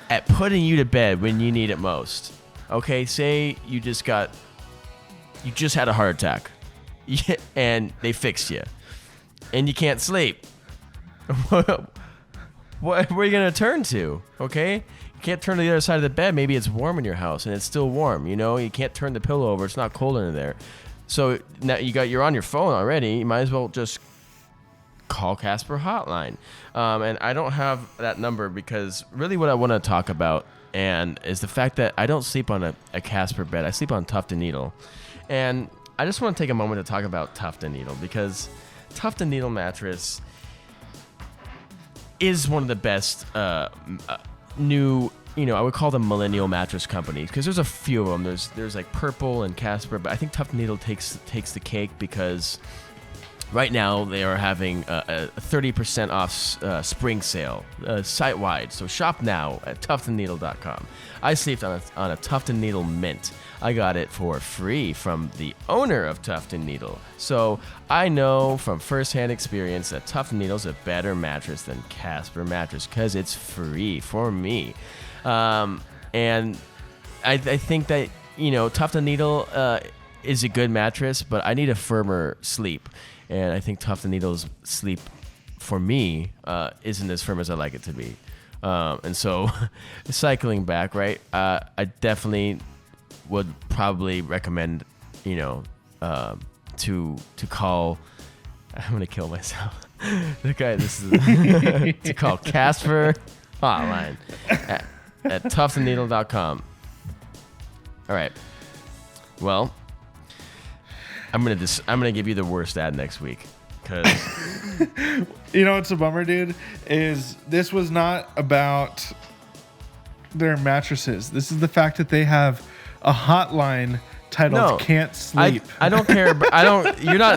at putting you to bed when you need it most. Okay, say you just had a heart attack and they fixed you and you can't sleep. Where are you going to turn to? Okay? You can't turn to the other side of the bed. Maybe it's warm in your house and it's still warm. You know, you can't turn the pillow over. It's not cold in there. So now you're on your phone already. You might as well just call Casper hotline. And I don't have that number because really what I want to talk about and is the fact that I don't sleep on a Casper bed. I sleep on Tuft & Needle. And I just want to take a moment to talk about Tuft & Needle because Tuft & Needle mattress is one of the best new, I would call them millennial mattress companies because there's a few of them. There's like Purple and Casper, but I think Tuft & Needle takes the cake because right now they are having a 30% off spring sale site-wide. So shop now at tuftandneedle.com. I slept on a Tuft & Needle Mint. I got it for free from the owner of Tuft & Needle. So I know from firsthand experience that Tuft & Needle is a better mattress than Casper mattress because it's free for me. And I think that, Tuft & Needle is a good mattress, but I need a firmer sleep. And I think Tuft & Needle's sleep, for me, isn't as firm as I like it to be. And so, cycling back, right, I definitely would probably recommend, to call... I'm going to kill myself. To call Casper hotline at tuftandneedle.com. All right. Well... I'm gonna give you the worst ad next week, cause what's a bummer, dude, is this was not about their mattresses. This is the fact that they have a hotline titled "Can't Sleep." I don't care, but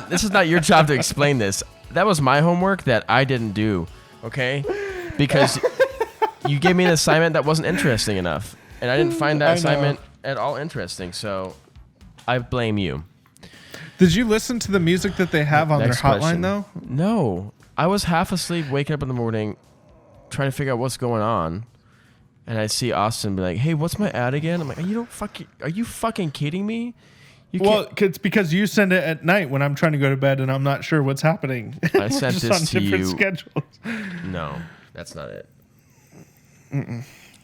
this is not your job to explain this. That was my homework that I didn't do, okay? Because you gave me an assignment that wasn't interesting enough, and I didn't find that assignment at all interesting. So I blame you. Did you listen to the music that they have on their hotline, though? No. I was half asleep, waking up in the morning, trying to figure out what's going on. And I see Austin be like, "Hey, what's my ad again?" I'm like, are you fucking kidding me? Well, it's because you send it at night when I'm trying to go to bed and I'm not sure what's happening. I sent just this on to different you. schedules. No, that's not it.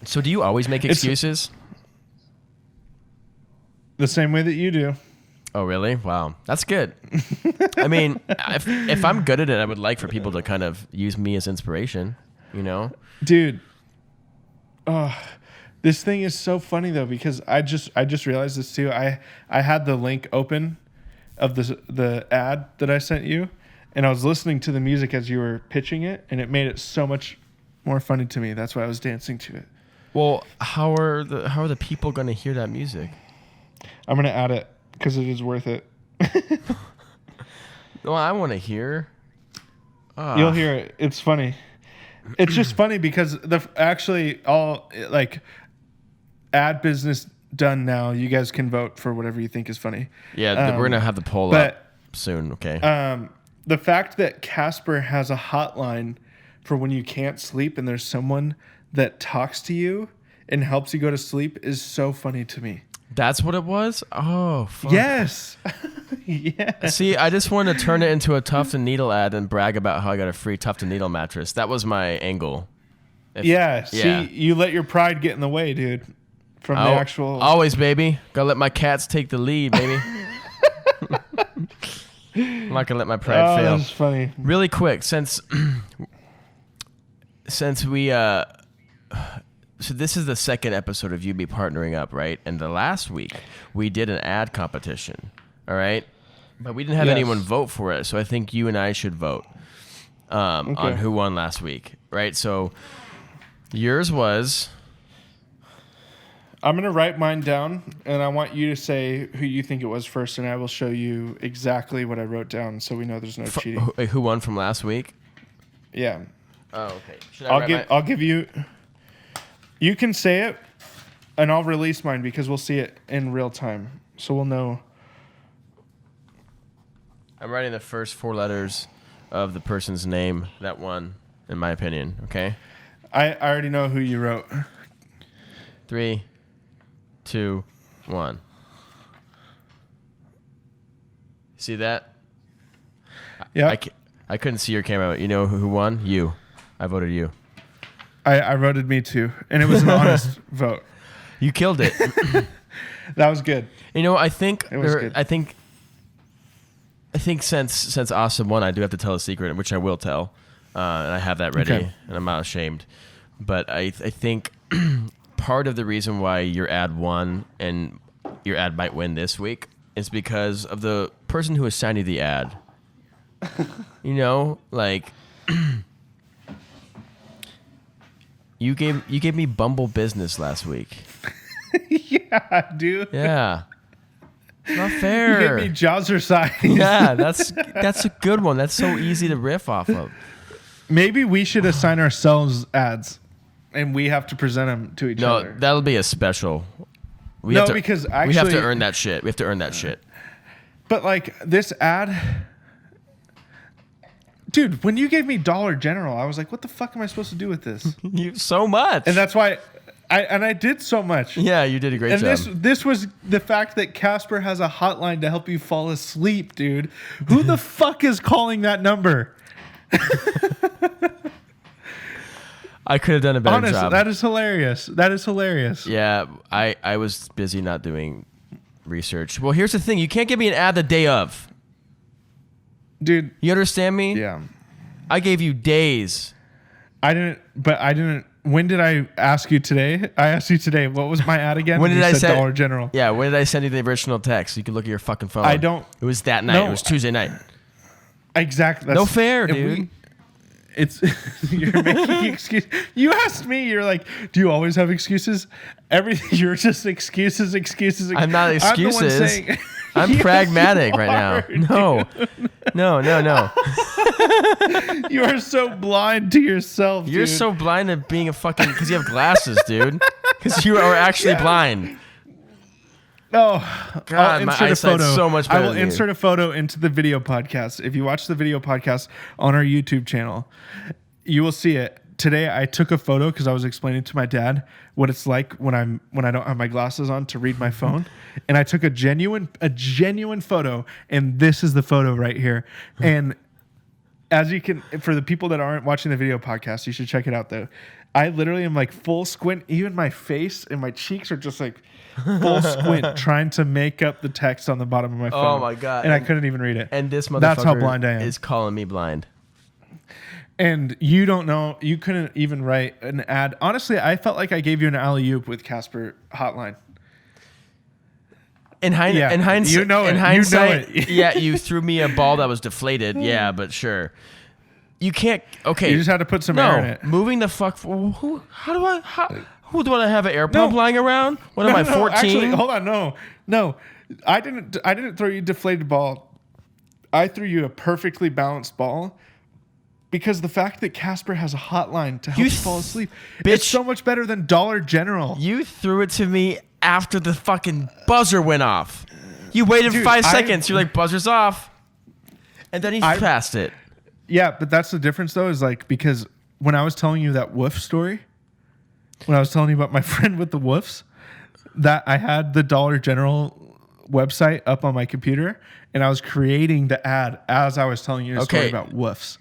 So do you always make excuses? The same way that you do. Oh, really? Wow. That's good. I mean, if I'm good at it, I would like for people to kind of use me as inspiration, you know? Dude. Oh, this thing is so funny though, because I just realized this too. I had the link open of the ad that I sent you, and I was listening to the music as you were pitching it, and it made it so much more funny to me. That's why I was dancing to it. Well, how are the people going to hear that music? I'm going to add it because it is worth it. Well, I want to hear. You'll hear it. It's funny. It's just funny because all like ad business done now. You guys can vote for whatever you think is funny. Yeah, we're going to have the poll up soon, okay? The fact that Casper has a hotline for when you can't sleep and there's someone that talks to you and helps you go to sleep is so funny to me. That's what it was? Oh, fuck. Yes. Yeah. See, I just wanted to turn it into a Tuft and Needle ad and brag about how I got a free Tuft and Needle mattress. That was my angle. See, you let your pride get in the way, dude. From the actual... Always, baby. Gotta let my cats take the lead, baby. I'm not gonna let my pride fail. That's funny. Really quick, since we... So this is the second episode of You Be Partnering Up, right? And the last week, we did an ad competition, all right? But we didn't have anyone vote for it, so I think you and I should vote on who won last week, right? So yours was... I'm going to write mine down, and I want you to say who you think it was first, and I will show you exactly what I wrote down so we know there's no cheating. Who won from last week? Yeah. Oh, okay. I'll give you... You can say it, and I'll release mine because we'll see it in real time. So we'll know. I'm writing the first 4 letters of the person's name that won, in my opinion, okay? I already know who you wrote. 3, 2, 1. See that? Yeah. I couldn't see your camera. You know who won? You. I voted you. I voted me too, and it was an honest vote. You killed it. That was good. You know, I think it was good. I think since Austin won, I do have to tell a secret, which I will tell, and I have that ready, and I'm not ashamed. But I think part of the reason why your ad won and your ad might win this week is because of the person who assigned you the ad. You know, like. You gave me Bumble Business last week. Yeah, dude. Yeah. Not fair. You gave me Jazzercise. Yeah, that's a good one. That's so easy to riff off of. Maybe we should assign ourselves ads, and we have to present them to each other. No, that'll be a special. Because actually... We have to earn that shit. We have to earn that shit. But, like, this ad... Dude, when you gave me Dollar General, I was like, what the fuck am I supposed to do with this? So much. And that's why I did so much. Yeah, you did a great job. And this was the fact that Casper has a hotline to help you fall asleep, dude. Who the fuck is calling that number? I could have done a better job. That is hilarious. That is hilarious. Yeah, I was busy not doing research. Well, here's the thing. You can't give me an ad the day of. Dude. You understand me? Yeah. I gave you days. I didn't. When did I ask you today? I asked you today. What was my ad again? When did I send Dollar General? Yeah, when did I send you the original text? You can look at your fucking phone. I don't. It was that night. No, it was Tuesday night. Exactly. No fair, dude. You're making excuses. You asked me. You're like, do you always have excuses? You're just excuses. I'm not excuses. I'm the one saying, I'm yes, pragmatic right now. No. You are so blind to yourself. You're so blind at being a fucking because you have glasses, dude. Because you are actually blind. Oh, God, my eyesight's so much better. I will insert a photo into the video podcast. If you watch the video podcast on our YouTube channel, you will see it. today I took a photo because I was explaining to my dad what it's like when I don't have my glasses on to read my phone, and I took a genuine photo, and this is the photo right here. And as you can, for the people that aren't watching the video podcast, you should check it out though. I literally am like full squint. Even my face and my cheeks are just like full squint, trying to make up the text on the bottom of my phone. Oh my God! And I couldn't even read it. And this motherfucker That's how blind I am. is calling me blind. And you don't know, you couldn't even write an ad. Honestly, I felt like I gave you an alley-oop with Casper Hotline. In hindsight, you know it. In hindsight, You know it. yeah, you threw me a ball that was deflated. Yeah, but sure. You can't. Okay, You just had to put some air in it. Moving the fuck. Who do I have an air pump lying around? What am I, 14? Actually, hold on. No. I didn't throw you a deflated ball. I threw you a perfectly balanced ball. Because the fact that Casper has a hotline to help you fall asleep, it's so much better than Dollar General. You threw it to me after the fucking buzzer went off. You waited 5 seconds. You're like, buzzer's off. And then he passed it. Yeah, but that's the difference, though, is like, because when I was telling you that woof story, when I was telling you about my friend with the woofs, that I had the Dollar General website up on my computer, and I was creating the ad as I was telling you a story about woofs.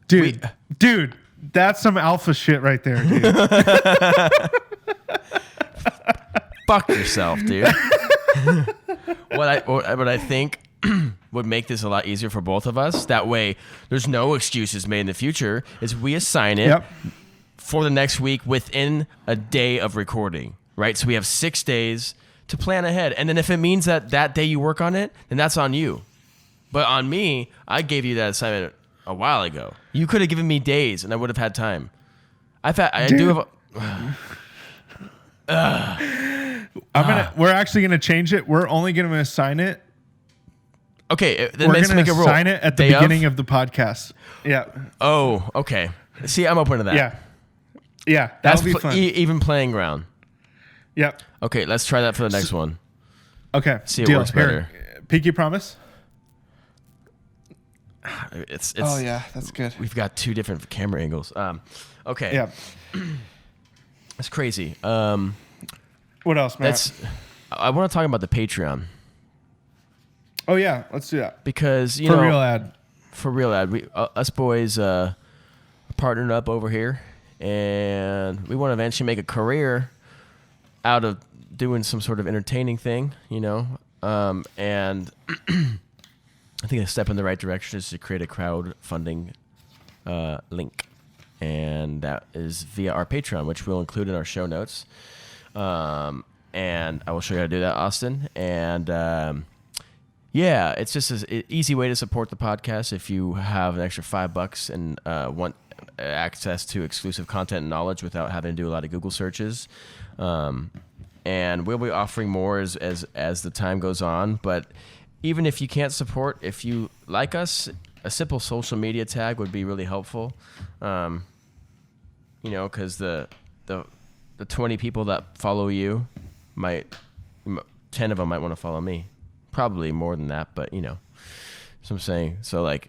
Dude, that's some alpha shit right there, dude. Fuck yourself, dude. What I think would make this a lot easier for both of us, that way there's no excuses made in the future, is we assign it for the next week within a day of recording, right? So we have 6 days to plan ahead. And then if it means that day you work on it, then that's on you. But on me, I gave you that assignment a while ago. You could have given me days, and I would have had time. We're actually gonna change it. We're only gonna assign it. Okay, then we're let's gonna make a rule. assign it at the beginning of the podcast. Yeah. Oh, okay. See, I'm open to that. Yeah. That's that'll be fun. Even playing ground. Yep. Okay, let's try that for the next one. Okay. See if it works better. Pinky promise. It's oh yeah, that's good. We've got 2 different camera angles. Okay. Yeah. That's crazy. What else, Matt? I want to talk about the Patreon. Oh yeah, let's do that. Because For real ad, we us boys partnered up over here, and we want to eventually make a career out of doing some sort of entertaining thing, and I think a step in the right direction is to create a crowdfunding link, and that is via our Patreon, which we'll include in our show notes. And I will show you how to do that, Austin. And yeah, it's just an easy way to support the podcast if you have an extra $5 and want access to exclusive content and knowledge without having to do a lot of Google searches. And we'll be offering more as the time goes on, but even if you can't support, if you like us, a simple social media tag would be really helpful. Because the 20 people that follow you 10 of them might want to follow me. Probably more than that, but so I'm saying, I'm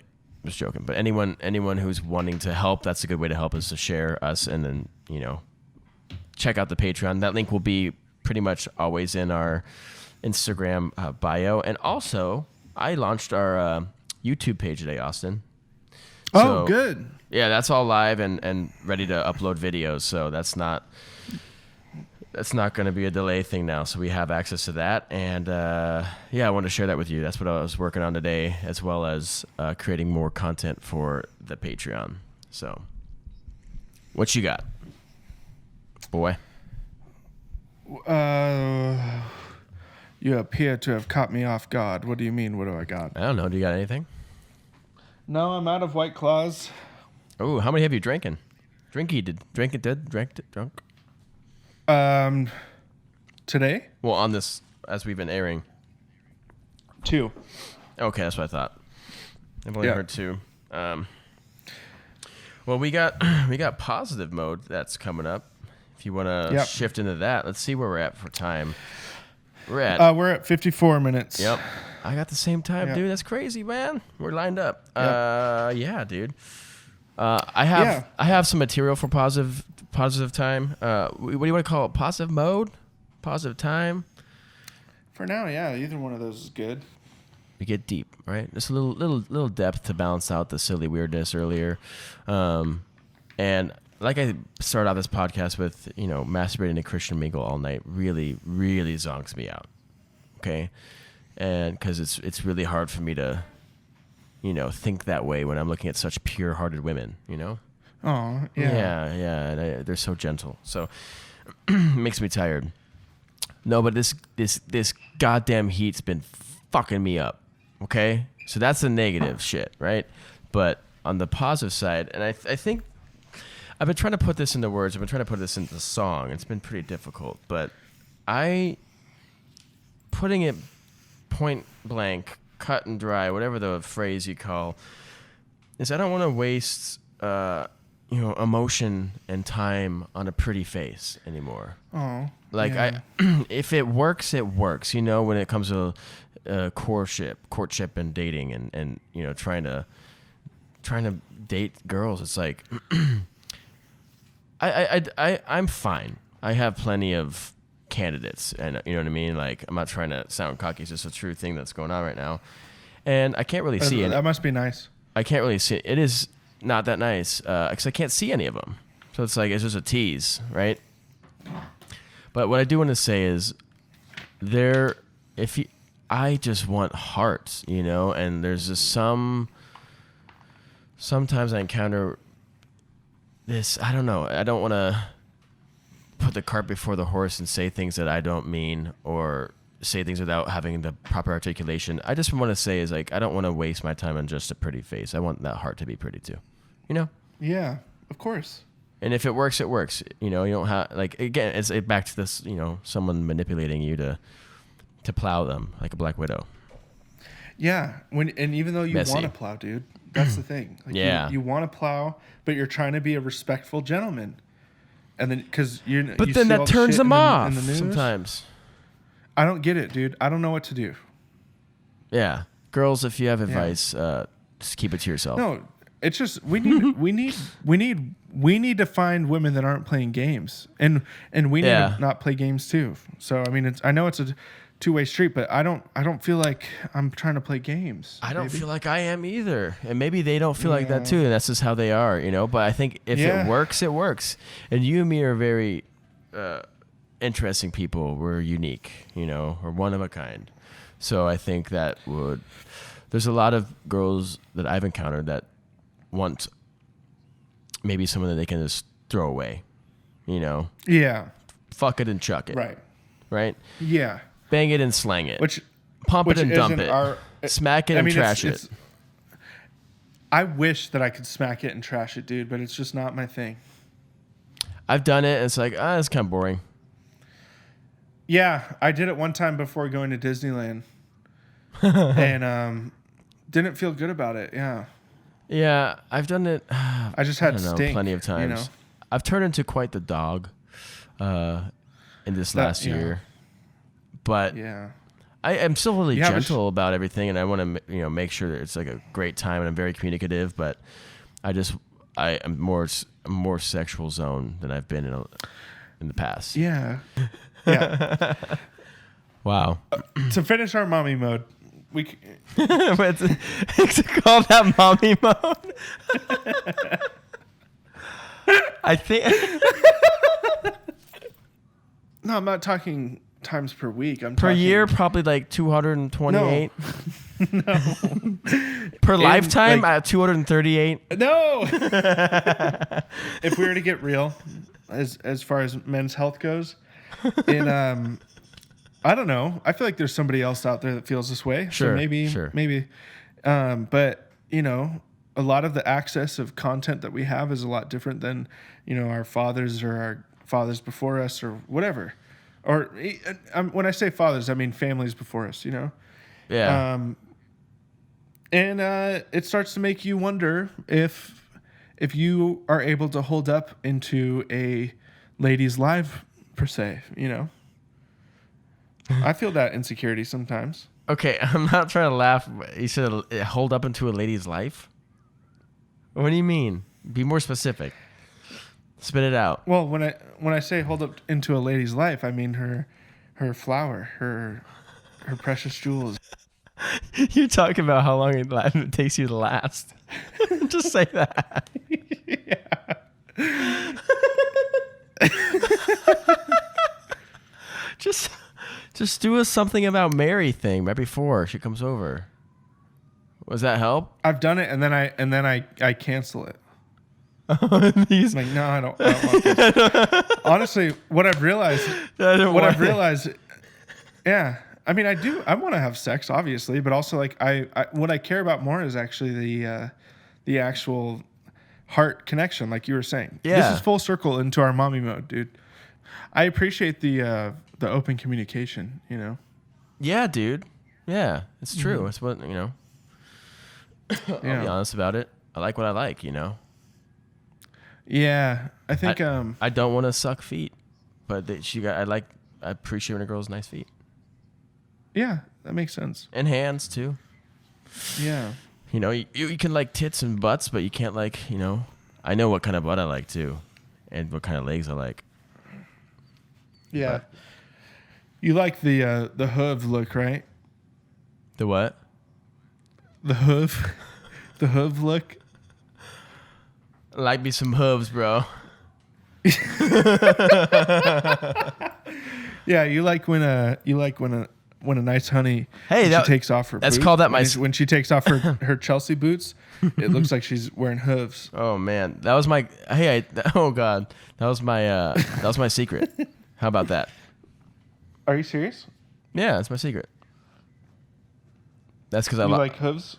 just joking. But anyone who's wanting to help, that's a good way to help, is to share us, and then check out the Patreon. That link will be pretty much always in our Instagram bio. And also, I launched our YouTube page today, Austin. Oh, good. Yeah, that's all live and ready to upload videos. So that's not going to be a delay thing now. So we have access to that. And I wanted to share that with you. That's what I was working on today, as well as creating more content for the Patreon. So what you got, boy? You appear to have caught me off guard. What do you mean? What do I got? I don't know. Do you got anything? No, I'm out of White Claws. Oh, how many have you drinking? Drunk? Today? Well, on this, as we've been airing. 2. Okay, that's what I thought. I've only heard 2. Well, we got positive mode that's coming up. If you want to shift into that, let's see where we're at for time. We're at 54 minutes. Yep. I got the same time, dude. That's crazy, man. We're lined up. Yep. Yeah, dude. I have some material for positive time. What do you want to call it? Positive mode? Positive time? For now, yeah, either one of those is good. We get deep, right? Just a little depth to balance out the silly weirdness earlier. And like I started off this podcast with, masturbating to Christian Mingle all night really, really zonks me out. Okay? And because it's really hard for me to, think that way when I'm looking at such pure-hearted women, Oh, yeah. Yeah, and they're so gentle. So makes me tired. No, but this goddamn heat's been fucking me up. Okay? So that's the negative shit, right? But on the positive side, and I think I've been trying to put this into words. I've been trying to put this into song. It's been pretty difficult, but putting it point blank, cut and dry, whatever the phrase you call, is I don't want to waste, emotion and time on a pretty face anymore. Oh, like yeah. If it works, it works. When it comes to courtship and dating and trying to date girls, it's like I'm fine. I have plenty of candidates, and you know what I mean. Like, I'm not trying to sound cocky. It's just a true thing that's going on right now, and I can't really see it. That must be nice. I can't really see it. It is not that nice because I can't see any of them. So it's like it's just a tease, right? But what I do want to say is I just want hearts, and there's just sometimes I encounter this. I don't know. I don't want to put the cart before the horse and say things that I don't mean or say things without having the proper articulation. I just want to say is like, I don't want to waste my time on just a pretty face. I want that heart to be pretty too, Yeah, of course. And if it works, it works. You don't have, like, again, it's back to this, someone manipulating you to plow them like a black widow. Yeah, and even though you Messy. want to plow, dude, that's the thing. Like, Yeah. you want to plow, but you're trying to be a respectful gentleman, and then because But you then see all that the turns shit them in off the news. sometimes. I don't get it, dude. I don't know what to do. Yeah, girls, if you have advice, just keep it to yourself. No, it's just we need to find women that aren't playing games, and we need to not play games too. So I mean, I know it's a two-way street, but I don't feel like I'm trying to play games. I don't feel like I am either, and maybe they don't feel like that too, and that's just how they are, But I think if it works, it works. And you and me are very interesting people. We're unique, we're one of a kind. So I think that there's a lot of girls that I've encountered that want maybe someone that they can just throw away, Yeah. Fuck it and chuck it. Right? Yeah. Bang it and slang it. Which pump it and dump it. Smack it and trash it. I wish that I could smack it and trash it, dude, but it's just not my thing. I've done it, and it's like, it's kind of boring. Yeah, I did it one time before going to Disneyland, and didn't feel good about it. Yeah. Yeah, I've done it. I just had stink, plenty of times. I've turned into quite the dog in this last year, but I am still really gentle about everything, and I want to make sure that it's like a great time, and I'm very communicative. But I'm more sexual zone than I've been in the past. Yeah. Yeah. Wow. To finish our mommy mode, it's called that mommy mode. I think. No, I'm not talking times per week. I'm per talking year, probably like 228. No. Per lifetime, at 238. No. If we were to get real, as far as men's health goes, I don't know. I feel like there's somebody else out there that feels this way. Sure. So maybe. But a lot of the access of content that we have is a lot different than our fathers or our fathers before us or whatever. Or when I say fathers, I mean families before us. Yeah. And it starts to make you wonder if you are able to hold up into a ladies' live per se. I feel that insecurity sometimes. Okay, I'm not trying to laugh. You said hold up into a lady's life? What do you mean? Be more specific. Spit it out. Well, when I say hold up into a lady's life, I mean her flower, her precious jewels. You're talking about how long it takes you to last. Just say that. Just do a something about Mary thing right before she comes over. Does that help? I've done it, and then I cancel it. These, I'm like, no, I don't want this. Honestly, what I've realized, yeah. I mean, I want to have sex, obviously, but also like what I care about more is actually the actual heart connection, like you were saying. Yeah. This is full circle into our mommy mode, dude. I appreciate the open communication, you know. Yeah, dude. Yeah, it's true. It's what, you know. I'll be honest about it. I like what I like, you know. Yeah, I think I don't want to suck feet, but I appreciate when a girl's nice feet. Yeah, that makes sense. And hands too. Yeah. You know, you can like tits and butts, but you can't like, you know. I know what kind of butt I like too, and what kind of legs I like. Yeah. But You like the hoof look, right? the what? The hoof, the hoof look. I like me some hooves, bro. Yeah, you like when a nice honey. Hey, she takes off her. That's boots, called that my. when she takes off her Chelsea boots. It looks like she's wearing hooves. Oh man, that was my. Hey, oh god, that was my secret. How about that? Are you serious? Yeah, that's my secret. That's because I You like hooves.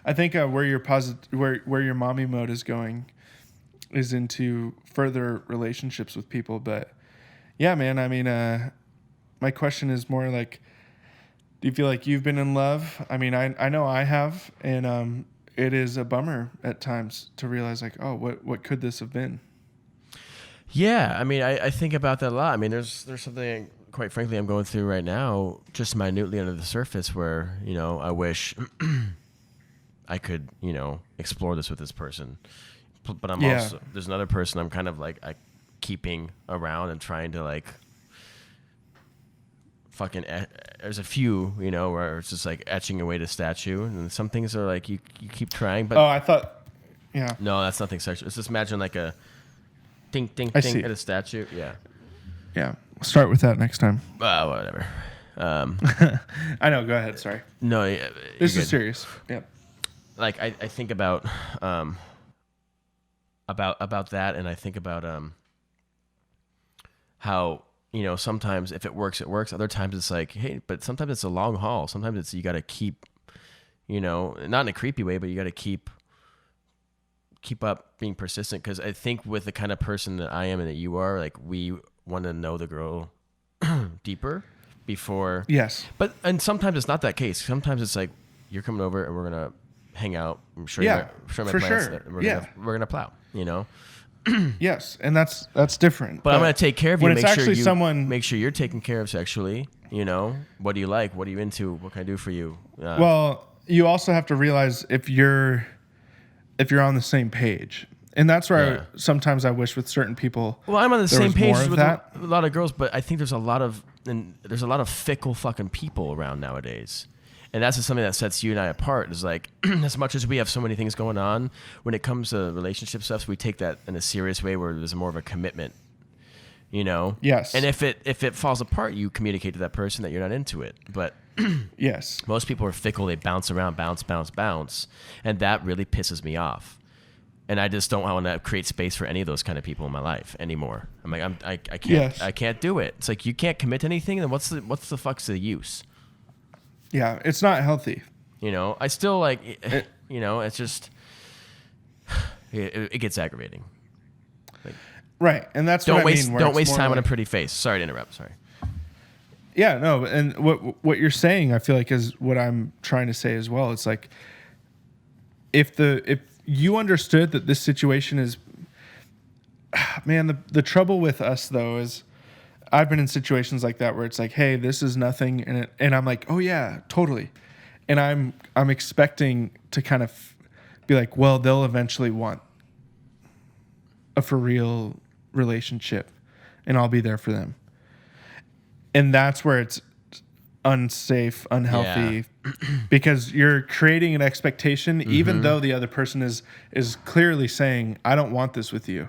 I think where your mommy mode is going is into further relationships with people. But yeah, man, I mean, my question is more like, do you feel like you've been in love? I mean, I know I have, and it is a bummer at times to realize like, oh, what could this have been? Yeah, I mean, I think about that a lot. I mean, there's something, quite frankly, I'm going through right now, just minutely under the surface, where, you know, I wish I could, you know, explore this with this person. But I'm also, there's another person I'm kind of like keeping around and trying to like fucking, there's a few, you know, where it's just like etching away the statue. And some things are like, you keep trying, but. Oh, I thought, yeah. No, that's nothing sexual. It's just imagine like a ding, ding, I ding see. at a statue. Yeah. Yeah. Start with that next time. Whatever. I know. Go ahead. Sorry. No, This is serious. Yeah. Like I think about that, and I think about how, you know, sometimes if it works, it works. Other times it's like, hey, but sometimes it's a long haul. Sometimes it's you got to keep, you know, not in a creepy way, but you got to keep up being persistent. Because I think with the kind of person that I am and that you are, like we want to know the girl deeper before. Yes. And sometimes it's not that case. Sometimes it's like you're coming over and we're gonna hang out. I'm sure. Yeah, my for plans. sure. We're gonna plow. You know. Yes, and that's different. But I'm gonna take care of you. When it's actually someone, make sure you're taken care of sexually. You know, what do you like? What are you into? What can I do for you? Well, you also have to realize if you're on the same page. And that's where sometimes I wish with certain people. Well, I'm on the same page with that. a lot of girls, but I think there's a lot of fickle fucking people around nowadays. And that's just something that sets you and I apart. Is like, as much as we have so many things going on, when it comes to relationship stuff, we take that in a serious way where there's more of a commitment, you know? Yes. And if it falls apart, you communicate to that person that you're not into it. But yes, most people are fickle. They bounce around, bounce. And that really pisses me off. And I just don't want to create space for any of those kind of people in my life anymore. I'm like, I can't, Yes. I can't do it. It's like, you can't commit to anything. Then what's the fuck's the use? Yeah, it's not healthy. You know, I still like, you know, it's just, it gets aggravating. Like, Right, and that's don't what waste, I mean. don't waste time on a pretty face. Sorry to interrupt. Sorry. Yeah, no, and what you're saying, I feel like, is what I'm trying to say as well. It's like if you understood that this situation is, man, the trouble with us though is I've been in situations like that where it's like, hey, this is nothing, and I'm like, oh yeah, totally, and I'm expecting to kind of be be like, well, they'll eventually want a for real relationship and I'll be there for them. And that's where it's unsafe, unhealthy, because you're creating an expectation, even though the other person is clearly saying, I don't want this with you.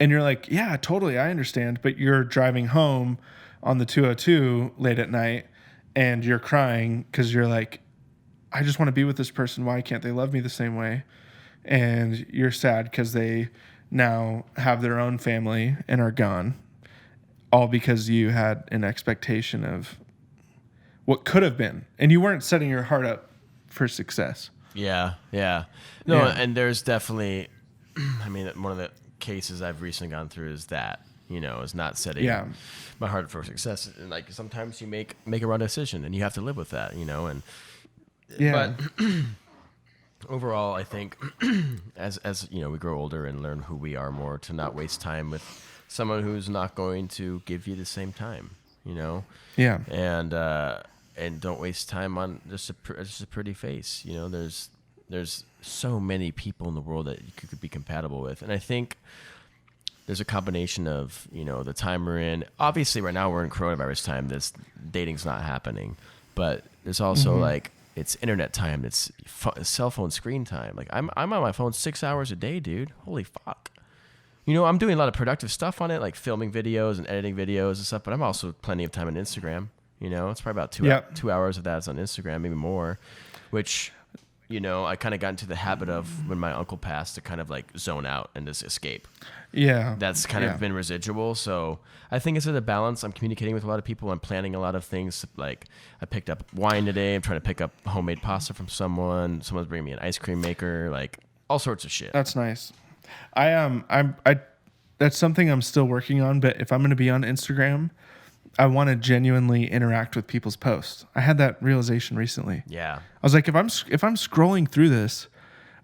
And you're like, yeah, totally, I understand. But you're driving home on the 202 late at night and you're crying because you're like, I just want to be with this person. Why can't they love me the same way? And you're sad because they now have their own family and are gone, all because you had an expectation of what could have been, and you weren't setting your heart up for success. Yeah. No, and there's definitely, I mean, one of the cases I've recently gone through is that, is not setting my heart for success. And like sometimes you make a wrong decision and you have to live with that, and but overall, I think as we grow older and learn who we are more, to not waste time with someone who's not going to give you the same time, and don't waste time on just a pretty face. There's so many people in the world that you could be compatible with, and I think there's a combination of the time we're in. Obviously, right now we're in coronavirus time. This dating's not happening, but there's also like it's internet time. It's cell phone screen time. Like I'm on my phone 6 hours a day, dude. Holy fuck. I'm doing a lot of productive stuff on it, like filming videos and editing videos and stuff. But I'm also plenty of time on Instagram. It's probably about 2 hours of that's on Instagram, maybe more, which, I kind of got into the habit of when my uncle passed to kind of like zone out and just escape. Yeah. That's kind of been residual. So I think it's at a balance. I'm communicating with a lot of people. I'm planning a lot of things. Like I picked up wine today. I'm trying to pick up homemade pasta from someone. Someone's bringing me an ice cream maker, like all sorts of shit. That's nice. I that's something I'm still working on, but if I'm going to be on Instagram, I want to genuinely interact with people's posts. I had that realization recently. Yeah. I was like, if I'm scrolling through this,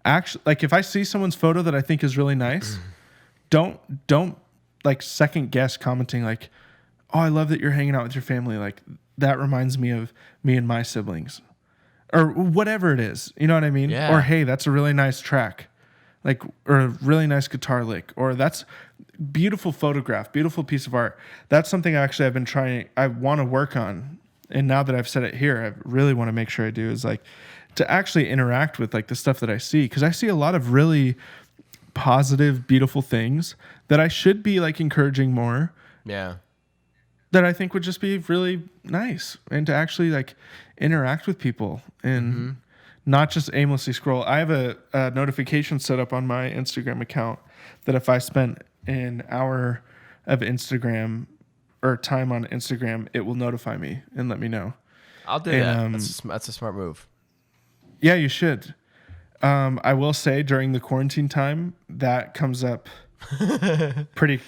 actually, like if I see someone's photo that I think is really nice, don't like second guess commenting like, oh, I love that you're hanging out with your family. Like that reminds me of me and my siblings, or whatever it is. You know what I mean? Yeah. Or hey, that's a really nice track. Like, or a really nice guitar lick, or that's beautiful photograph, beautiful piece of art. That's something I've been trying, I want to work on. And now that I've said it here, I really want to make sure I do, is like to actually interact with like the stuff that I see. Cause I see a lot of really positive, beautiful things that I should be like encouraging more. Yeah. That I think would just be really nice, and to actually like interact with people and not just aimlessly scroll. I have a notification set up on my Instagram account that if I spent an hour of Instagram or time on Instagram, it will notify me and let me know. I'll do that. That's a smart move. Yeah, you should. I will say during the quarantine time, that comes up pretty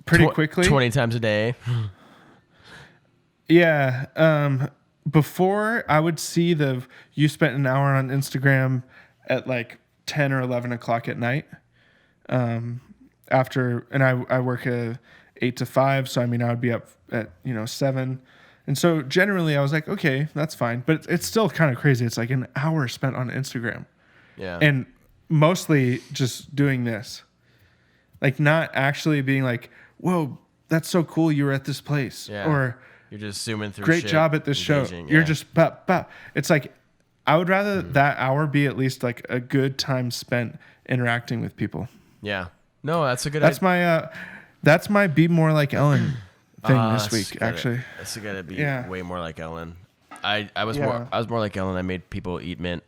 quickly. 20 times a day. Yeah. Before, I would see you spent an hour on Instagram at like 10 or 11 o'clock at night. After, and I work 8 to 5. So, I mean, I would be up at, 7. And so generally I was like, okay, that's fine. But it's still kind of crazy. It's like an hour spent on Instagram. Yeah. And mostly just doing this. Like not actually being like, whoa, that's so cool. You were at this place. Yeah. Or you're just zooming through. Great shit, job at this show. You're just It's like I would rather that hour be at least like a good time spent interacting with people. Yeah. No, that's a good. That's my be more like Ellen thing this week. Actually, that's gotta be way more like Ellen. I was more like Ellen. I made people eat mint.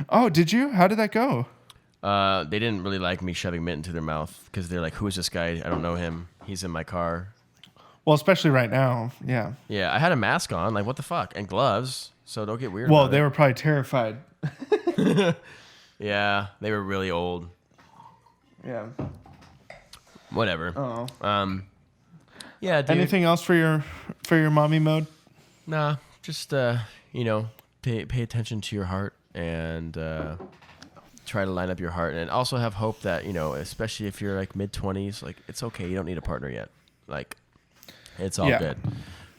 Oh, did you? How did that go? They didn't really like me shoving mint into their mouth because they're like, "Who is this guy? I don't know him. He's in my car." Well, especially right now. Yeah. Yeah, I had a mask on. Like, what the fuck? And gloves. So don't get weird. Well, they were probably terrified. Yeah, they were really old. Yeah. Whatever. Oh. Yeah, dude. Anything else for your mommy mode? Nah, just pay attention to your heart and try to line up your heart, and also have hope that especially if you're like mid-20s, like it's okay. You don't need a partner yet. Like it's all good,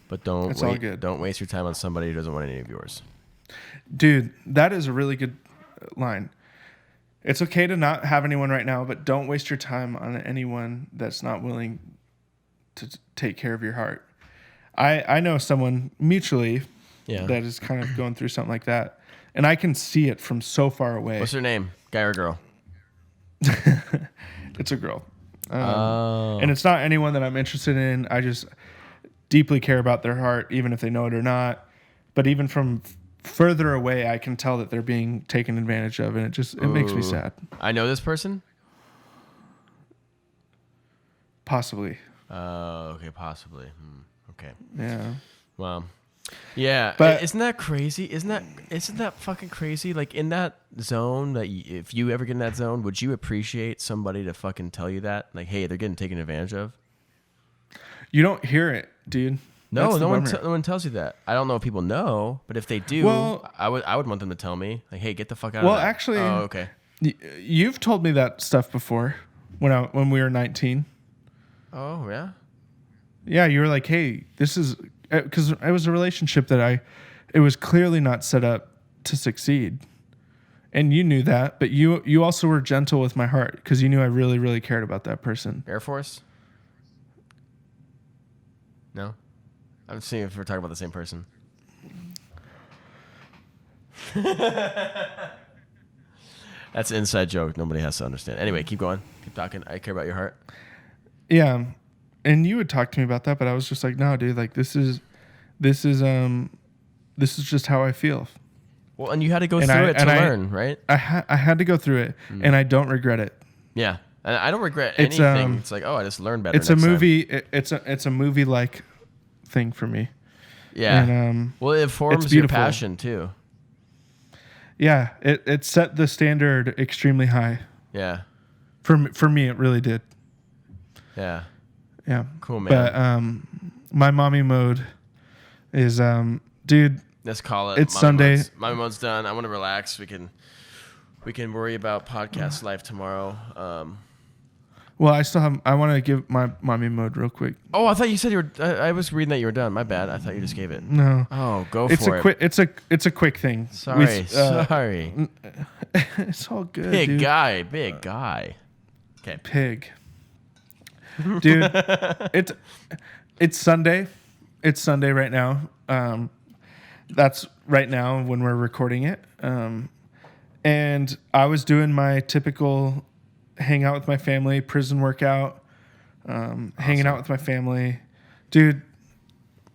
but don't waste your time on somebody who doesn't want any of yours. Dude, that is a really good line. It's okay to not have anyone right now, but don't waste your time on anyone that's not willing to take care of your heart. I know someone mutually that is kind of going through something like that, and I can see it from so far away. What's her name? Guy or girl? It's a girl. And it's not anyone that I'm interested in. I just deeply care about their heart, even if they know it or not. But even from further away, I can tell that they're being taken advantage of, and it makes me sad. I know this person? Possibly. Okay, possibly. Okay. Yeah. Well, yeah, but isn't that crazy? Isn't that fucking crazy? Like in that zone, that if you ever get in that zone, would you appreciate somebody to fucking tell you that, like, hey, they're getting taken advantage of? You don't hear it, dude. No, no one tells you that. I don't know if people know, but if they do, well, I would want them to tell me, like, hey, get the fuck out of that. Well, actually, okay. You've told me that stuff before when we were 19. Oh yeah. Yeah, you were like, hey, this is because it was a relationship that it was clearly not set up to succeed. And you knew that, but you also were gentle with my heart because you knew I really, really cared about that person. Air Force? No? I'm seeing if we're talking about the same person. That's an inside joke. Nobody has to understand. Anyway, keep going. Keep talking. I care about your heart. Yeah. And you would talk to me about that, but I was just like, no, dude, like this is just how I feel. Well, and you had to go through it to learn, right? I had to go through it, and I don't regret it. Yeah, and I don't regret anything. It's like, oh, I just learned better. It's a movie. It's a movie like thing for me. Yeah. And, well, it forms your passion too. Yeah, it set the standard extremely high. Yeah. For me, it really did. Yeah. Yeah. Cool, man. But my mommy mode is dude. Let's call it. It's Sunday. Mommy mode's done. I want to relax. We can worry about podcast life tomorrow. Well, I want to give my mommy mode real quick. Oh, I thought you said you were. I was reading that you were done. My bad. I thought you just gave it. No. Oh, go for it. It's a quick thing. Sorry. Sorry. It's all good. Big guy. Okay. Pig. Dude, it's Sunday. It's Sunday right now. That's right now when we're recording it. And I was doing my typical hang out with my family, prison workout, hanging out with my family. Dude,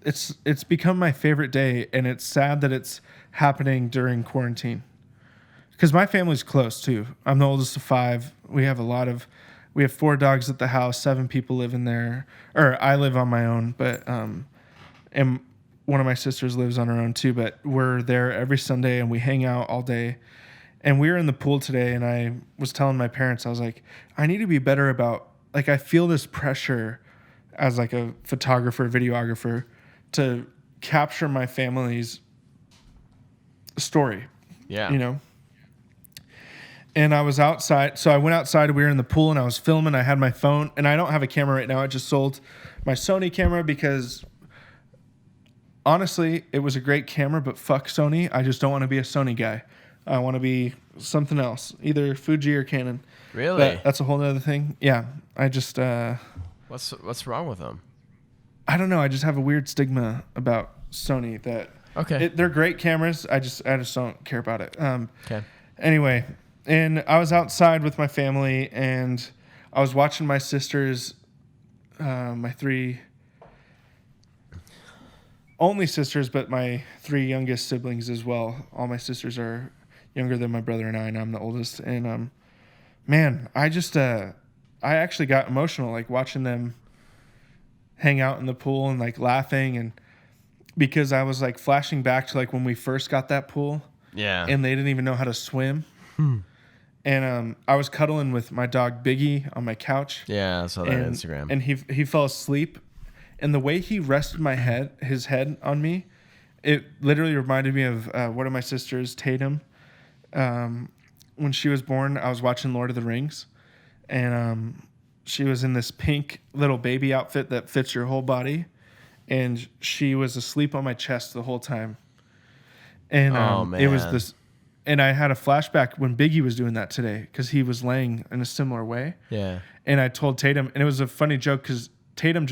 it's become my favorite day, and it's sad that it's happening during quarantine. Because my family's close too. I'm the oldest of 5. We have 4 dogs at the house, 7 people live in there. Or I live on my own, but and one of my sisters lives on her own too, but we're there every Sunday and we hang out all day. And we were in the pool today, and I was telling my parents, I was like, I need to be better about, like, I feel this pressure as like a photographer, videographer to capture my family's story. Yeah. You know? And I was outside. So I went outside. We were in the pool and I was filming. I had my phone, and I don't have a camera right now. I just sold my Sony camera because honestly, it was a great camera, but fuck Sony. I just don't want to be a Sony guy. I want to be something else, either Fuji or Canon. Really? But that's a whole other thing. Yeah. I just, what's wrong with them? I don't know. I just have a weird stigma about Sony that they're great cameras. I just don't care about it. Okay. Anyway, and I was outside with my family, and I was watching my sisters, my 3 only sisters, but my 3 youngest siblings as well. All my sisters are younger than my brother and I'm the oldest. And man, I actually got emotional, like watching them hang out in the pool and like laughing, and because I was like flashing back to like when we first got that pool. Yeah. And they didn't even know how to swim. And I was cuddling with my dog Biggie on my couch. Yeah, I saw that on Instagram. And he fell asleep, and the way he rested his head on me, it literally reminded me of one of my sisters, Tatum. When she was born, I was watching Lord of the Rings, and she was in this pink little baby outfit that fits your whole body, and she was asleep on my chest the whole time. And oh, man. it was this. And I had a flashback when Biggie was doing that today because he was laying in a similar way. Yeah. And I told Tatum, and it was a funny joke because Tatum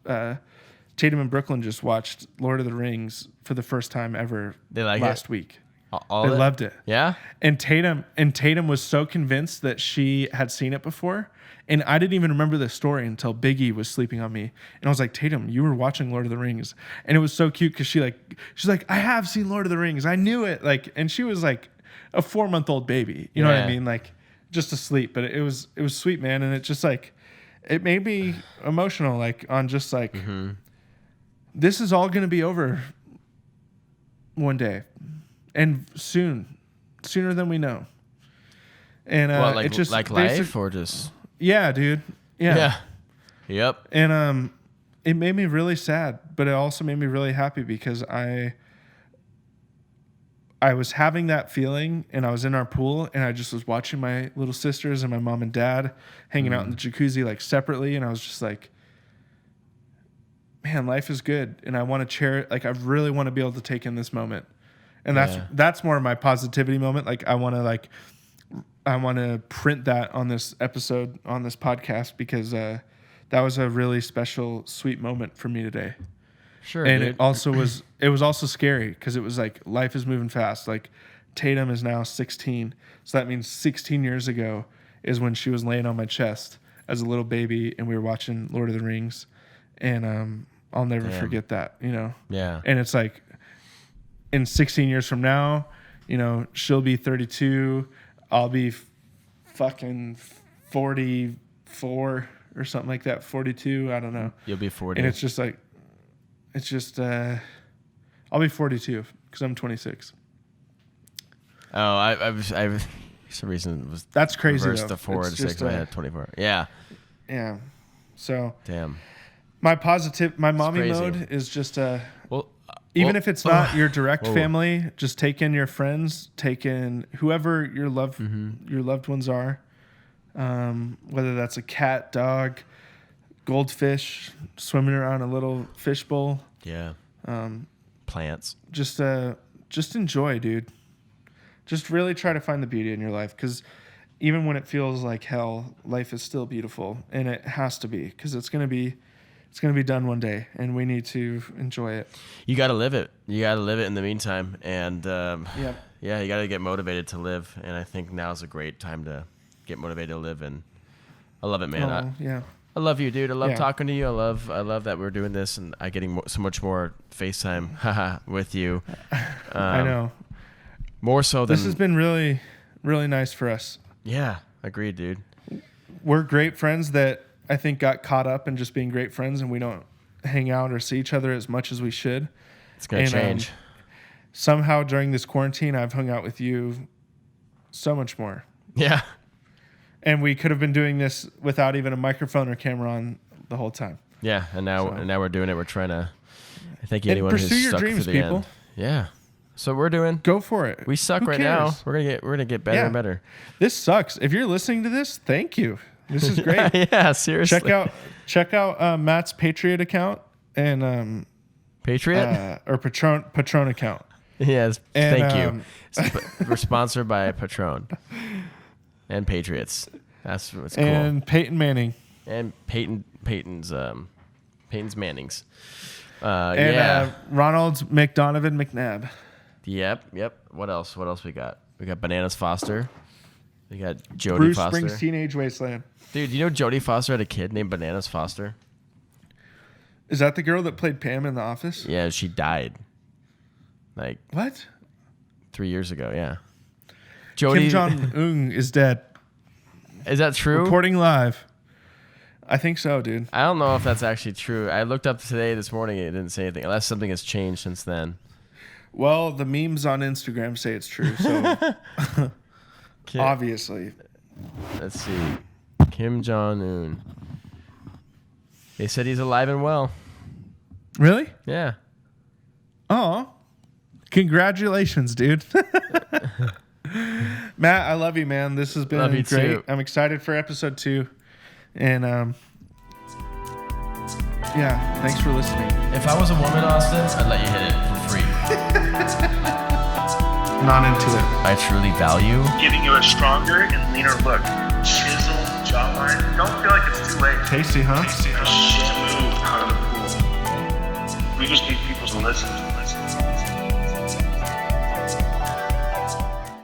and Brooklyn just watched Lord of the Rings for the first time ever last week. They loved it. Yeah. And Tatum was so convinced that she had seen it before. And I didn't even remember the story until Biggie was sleeping on me. And I was like, Tatum, you were watching Lord of the Rings. And it was so cute because she's like, I have seen Lord of the Rings. I knew it. Like, and she was like a 4-month-old baby. You know what I mean? Like just asleep. But it was sweet, man. And it just like, it made me emotional, like on just like, this is all going to be over one day and sooner than we know. And like, it just like life or just... Yeah, dude. Yeah. Yep. And it made me really sad, but it also made me really happy because I was having that feeling, and I was in our pool, and I just was watching my little sisters and my mom and dad hanging out in the jacuzzi like separately, and I was just like, man, life is good, and I want to cherish. Like I really want to be able to take in this moment, and that's more of my positivity moment. Like I want to print that on this episode, on this podcast, because that was a really special, sweet moment for me today. Sure. And dude. it was also scary because it was like life is moving fast. Like Tatum is now 16. So that means 16 years ago is when she was laying on my chest as a little baby and we were watching Lord of the Rings. And I'll never forget that, you know? Yeah. And it's like in 16 years from now, you know, she'll be 32. I'll be fucking 44 or something like that. 42. I don't know. You'll be 40. And it's just like, I'll be 42 because I'm 26. Oh, I've for some reason was that's crazy. Reversed the 4 to 6. I had 24. Yeah. Yeah. So damn. My mommy mode is just even if it's not your direct family, just take in your friends, take in whoever your loved ones are, whether that's a cat, dog, goldfish swimming around a little fishbowl. Yeah. Plants. Just enjoy, dude. Just really try to find the beauty in your life, because even when it feels like hell, life is still beautiful, and it has to be, because it's gonna be done one day, and we need to enjoy it. You got to live it. You got to live it in the meantime, and you got to get motivated to live. And I think now's a great time to get motivated to live. And I love it, man. I love you, dude. I love talking to you. I love that we're doing this, and I getting so much more FaceTime with you. I know. More so than this has been really, really nice for us. Yeah, agreed, dude. We're great friends that I think got caught up in just being great friends, and we don't hang out or see each other as much as we should. It's gonna change. Somehow during this quarantine, I've hung out with you so much more. Yeah. And we could have been doing this without even a microphone or camera on the whole time. Yeah, and now we're doing it. We're trying to thank you anyone who's pursue your stuck dreams, to the people. end. Yeah. So we're doing. Go for it. We suck Who right cares? now. We're gonna get better and better. This sucks. If you're listening to this, thank you. This is great. Yeah, seriously. Check out Matt's Patriot account and Patriot or Patron account. Yes, thank you. We're sponsored by Patron and Patriots. That's what's cool. And Peyton Manning and Peyton's Mannings. Ronald McDonovan McNabb. Yep. What else we got? We got Bananas Foster. We got Jodie Bruce Foster. Springs Teenage Wasteland. Dude, you know Jodie Foster had a kid named Bananas Foster? Is that the girl that played Pam in The Office? Yeah, she died. Like what? 3 years ago, yeah. Jodie Kim Jong-un is dead. Is that true? Reporting live. I think so, dude. I don't know if that's actually true. I looked up this morning, it didn't say anything, unless something has changed since then. Well, the memes on Instagram say it's true, so obviously. Let's see. Kim Jong-un. They said he's alive and well. Really? Yeah. Oh, congratulations, dude. Matt, I love you, man. This has been great. Too. I'm excited for episode 2. And thanks for listening. If I was a woman, Austin, I'd let you hit it for free. Not into it. I truly value. Giving you a stronger and leaner look. Chisel, jawline. Don't feel like it's too late. Tasty, huh? Just move out of the pool. We just need people to listen to